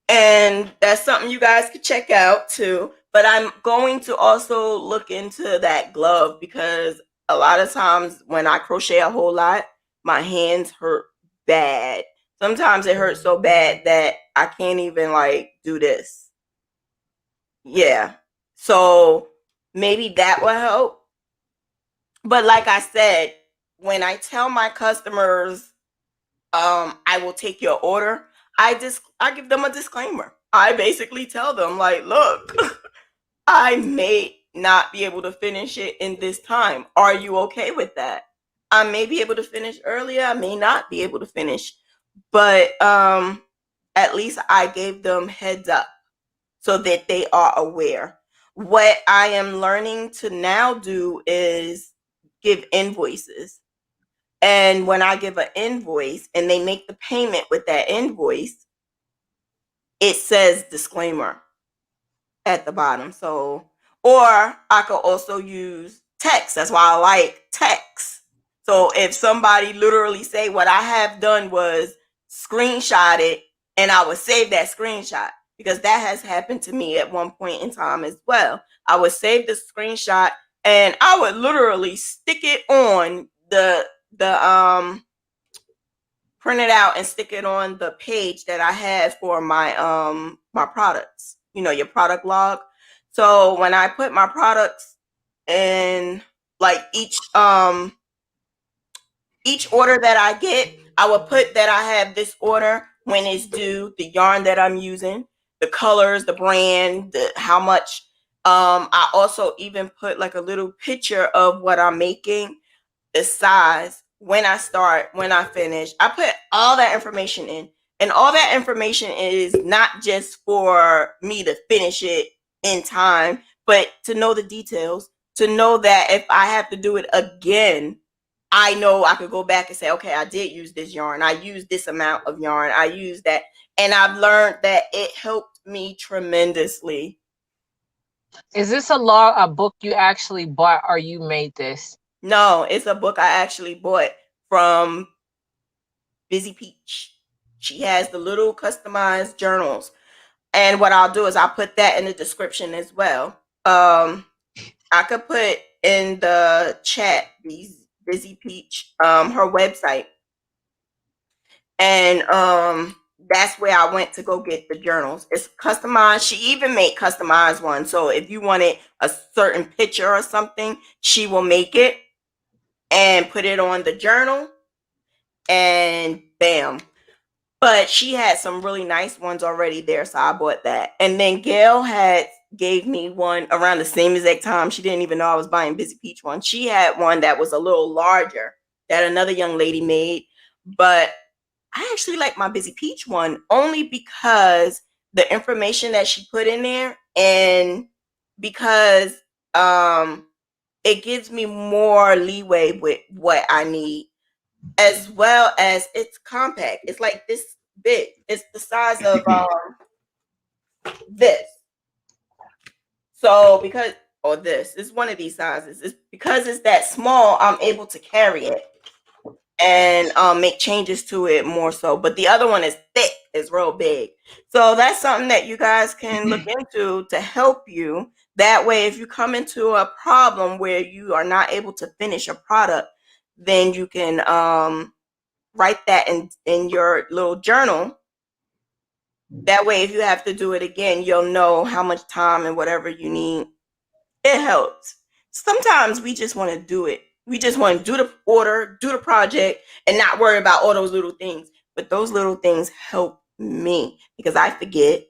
Speaker 1: And that's something you guys could check out too. But I'm going to also look into that glove, because a lot of times when I crochet a whole lot, my hands hurt bad. Sometimes it hurts so bad that I can't even like do this. Yeah. So maybe that will help. But like I said, when I tell my customers, I will take your order, I give them a disclaimer. I basically tell them like, look, I may not be able to finish it in this time. Are you okay with that? I may be able to finish earlier. I may not be able to finish, but at least I gave them heads up so that they are aware. What I am learning to now do is give invoices. And when I give an invoice and they make the payment with that invoice, it says disclaimer at the bottom. So, or I could also use text. That's why I like text. So if somebody literally say what I have done was screenshot it and I would save that screenshot because that has happened to me at one point in time as well. I would save the screenshot and I would literally stick it on the print it out and stick it on the page that I had for my products. You know, your product log. So when I put my products in, like, each order that I get, I will put that I have this order, when it's due, the yarn that I'm using, the colors, the brand, how much. I also even put like a little picture of what I'm making, the size, when I start, when I finish. I put all that information in. And all that information is not just for me to finish it in time, but to know the details, to know that if I have to do it again, I know I could go back and say, okay, I did use this yarn. I used this amount of yarn. I used that. And I've learned that it helped me tremendously.
Speaker 2: Is this a book you actually bought, or you made this?
Speaker 1: No, it's a book I actually bought from Busy Peach. She has the little customized journals. And what I'll do is I'll put that in the description as well. I could put in the chat these Busy Peach, her website. And that's where I went to go get the journals. It's customized. She even made customized ones. So if you wanted a certain picture or something, she will make it and put it on the journal. And bam. But she had some really nice ones already there, so I bought that. And then Gail gave me one around the same exact time. She didn't even know I was buying Busy Peach one. She had one that was a little larger that another young lady made. But I actually like my Busy Peach one only because the information that she put in there, and because it gives me more leeway with what I need, as well as it's compact. It's like this big. It's the size of this. So this is one of these sizes. It's because it's that small, I'm able to carry it and make changes to it more so. But the other one is thick, it's real big. So that's something that you guys can look into to help you. That way, if you come into a problem where you are not able to finish a product, then you can write that in your little journal. That way, if you have to do it again, you'll know how much time and whatever you need. It helps. Sometimes we just want to do it. We just want to do the order, do the project, and not worry about all those little things. But those little things help me because I forget.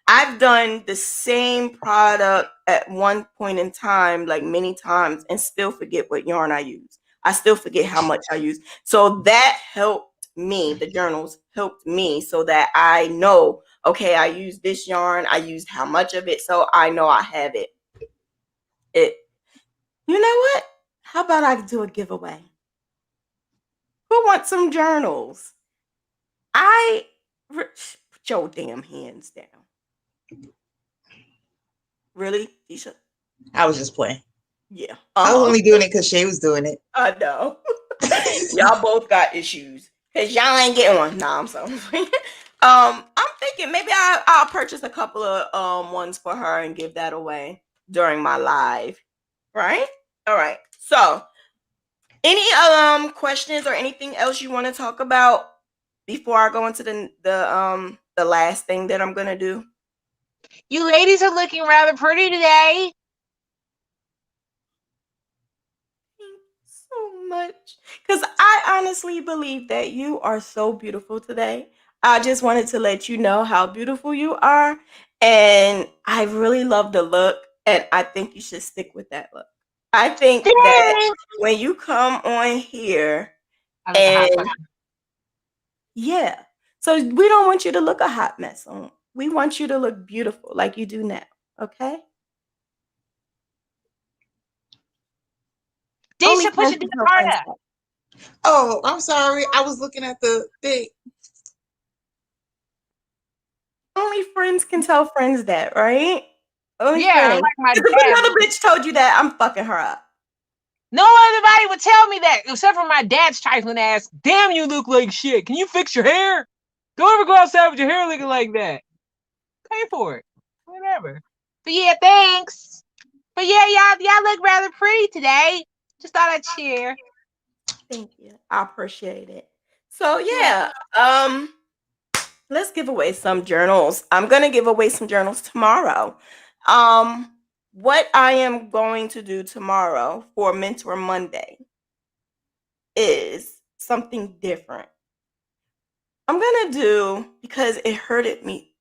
Speaker 1: I've done the same product at one point in time, like many times, and still forget what yarn I use. I still forget how much I use. So that helped me. The journals helped me so that I know, okay, I used this yarn. I used how much of it. So I know I have it. You know what? How about I do a giveaway? Who wants some journals? Put your damn hands down. Really, Deshia?
Speaker 3: I was just playing.
Speaker 1: Yeah.
Speaker 3: I was only doing it because Shay was doing it.
Speaker 1: I know. Y'all both got issues because y'all ain't getting one. Nah, I'm sorry. I'm thinking maybe I'll purchase a couple of ones for her and give that away during my live. Right? All right. So, any questions or anything else you want to talk about before I go into the last thing that I'm gonna do?
Speaker 2: You ladies are looking rather pretty today.
Speaker 1: Thanks so much. Because I honestly believe that you are so beautiful today. I just wanted to let you know how beautiful you are. And I really love the look. And I think you should stick with that look. I think that when you come on here, and yeah, so we don't want you to look a hot mess on. We want you to look beautiful like you do now. Okay?
Speaker 2: Deshia, push it harder.
Speaker 3: Oh, I'm sorry. I was looking at the thing.
Speaker 1: Only friends can tell friends that, right? Only
Speaker 2: yeah,
Speaker 1: friends.
Speaker 2: like my dad.
Speaker 1: If another bitch told you that, I'm fucking her up.
Speaker 2: No other would tell me that except for my dad's trifling ass. Damn, you look like shit. Can you fix your hair? Don't ever go outside with your hair looking like that. Pay for it. Whatever. But yeah, thanks. But yeah, y'all look rather pretty today. Just thought I'd share.
Speaker 1: Thank you. I appreciate it. So yeah, let's give away some journals. I'm gonna give away some journals tomorrow. What I am going to do tomorrow for Mentor Monday is something different. I'm gonna do, because it hurted me.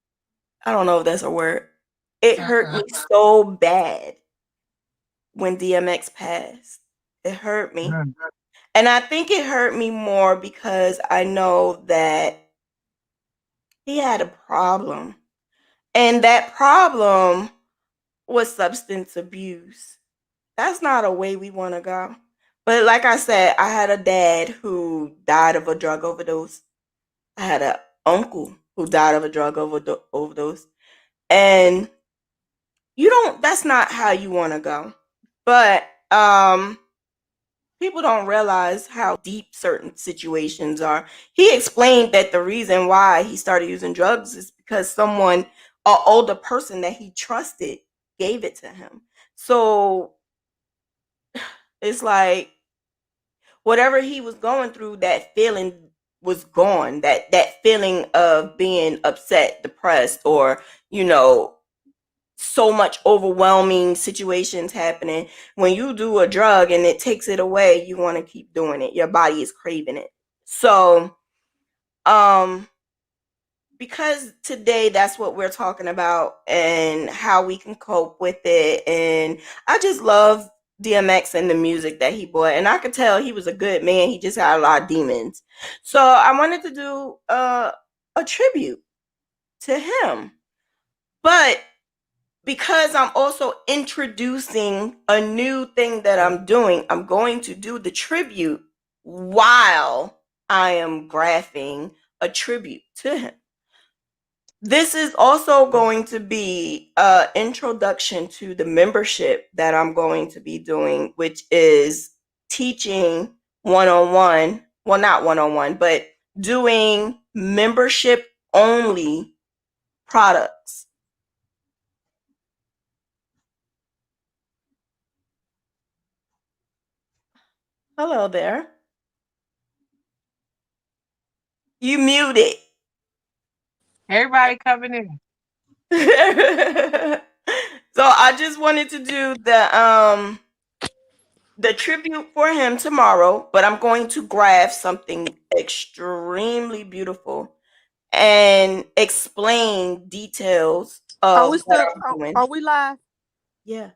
Speaker 1: I don't know if that's a word. It hurt me so bad when DMX passed. It hurt me. And I think it hurt me more because I know that he had a problem. And that problem was substance abuse. That's not a way we want to go. But like I said, I had a dad who died of a drug overdose. I had an uncle who died of a drug overdose. And that's not how you want to go. But people don't realize how deep certain situations are. He explained that the reason why he started using drugs is because an older person that he trusted, gave it to him. So it's like whatever he was going through, that feeling was gone. That feeling of being upset, depressed, or so much overwhelming situations happening. When you do a drug and it takes it away, you want to keep doing it. Your body is craving it. So because today that's what we're talking about and how we can cope with it. And I just love DMX and the music that he brought. And I could tell he was a good man. He just had a lot of demons. So I wanted to do a tribute to him. But because I'm also introducing a new thing that I'm doing, I'm going to do the tribute while I am graphing a tribute to him. This is also going to be an introduction to the membership that I'm going to be doing, which is teaching one-on-one. Well, not one-on-one, but doing membership only products. Hello there. You muted.
Speaker 2: Everybody coming in.
Speaker 1: So I just wanted to do the tribute for him tomorrow, but I'm going to graph something extremely beautiful and explain details of what I'm doing.
Speaker 4: Are we live?
Speaker 1: Yeah.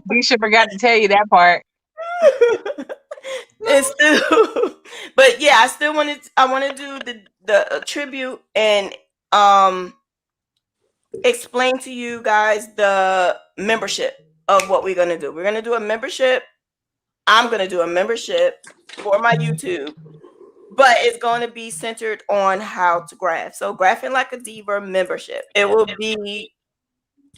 Speaker 2: Deshia forgot to tell you that part.
Speaker 1: And still, but yeah, I want to do the tribute and explain to you guys the membership of what we're gonna do. We're gonna do a membership. I'm gonna do a membership for my YouTube, but it's going to be centered on how to graph. So graphing like a diva membership. It will be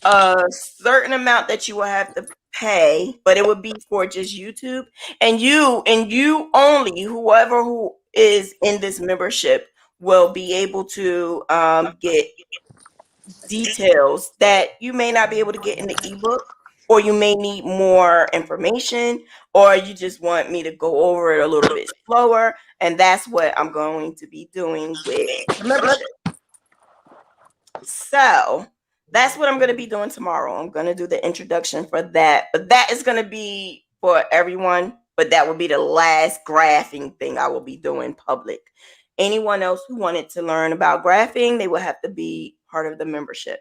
Speaker 1: a certain amount that you will have to pay, but it would be for just YouTube. And you only, whoever who is in this membership will be able to get details that you may not be able to get in the ebook, or you may need more information, or you just want me to go over it a little bit slower. And that's what I'm going to be doing with the membership. So that's what I'm going to be doing tomorrow. I'm going to do the introduction for that, but that is going to be for everyone. But that will be the last graphing thing I will be doing public. Anyone else who wanted to learn about graphing, they will have to be part of the membership.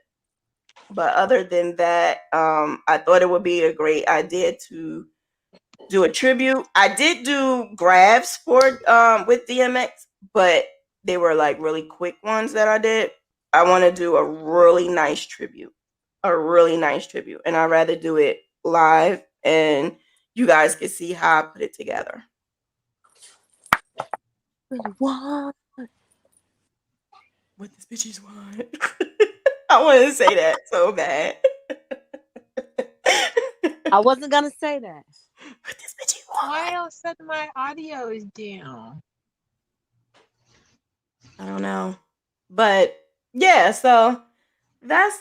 Speaker 1: But other than that, I thought it would be a great idea to do a tribute. I did do graphs for with DMX, but they were like really quick ones that I did. I want to do a really nice tribute, and I'd rather do it live, and you guys can see how I put it together.
Speaker 4: What?
Speaker 1: What this bitches want? I want to say that so bad.
Speaker 4: I wasn't gonna say that.
Speaker 1: What
Speaker 2: Why else set my audio is down?
Speaker 1: I don't know. But yeah, so that's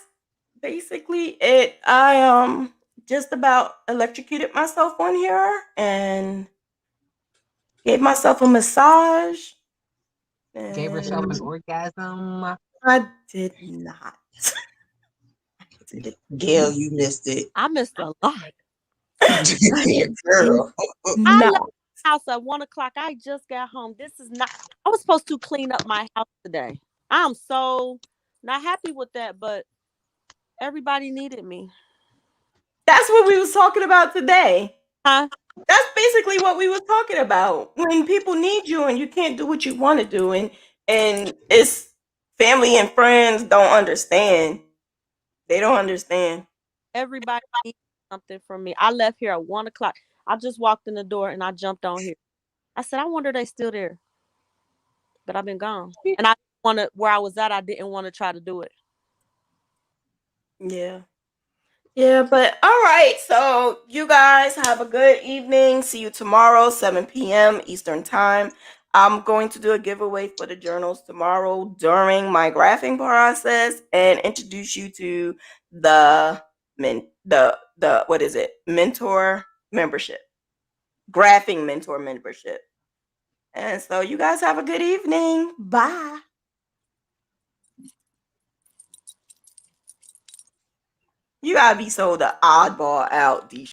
Speaker 1: basically it. I just about electrocuted myself on here and gave myself a massage.
Speaker 2: Gave herself an
Speaker 1: And
Speaker 2: orgasm.
Speaker 1: I did not.
Speaker 3: Gail, you missed it.
Speaker 4: I missed a lot.
Speaker 3: Girl.
Speaker 4: I
Speaker 1: No.
Speaker 4: left the house at 1:00. I just got home. This is not. I was supposed to clean up my house today. I'm so not happy with that, but everybody needed me.
Speaker 1: That's what we was talking about today.
Speaker 4: Huh?
Speaker 1: That's basically what we was talking about. When people need you and you can't do what you want to do, and it's family and friends don't understand. They don't understand.
Speaker 4: Everybody needed something from me. I left here at 1:00. I just walked in the door and I jumped on here. I said, I wonder they still there. But I've been gone. And I wanna where I was at, I didn't want to try to do it.
Speaker 1: Yeah. Yeah, but all right. So you guys have a good evening. See you tomorrow, 7 p.m. Eastern time. I'm going to do a giveaway for the journals tomorrow during my graphing process and introduce you to the the what is it? Mentor membership. Graphing mentor membership. And so you guys have a good evening. Bye. You gotta be so the oddball out, Deshia.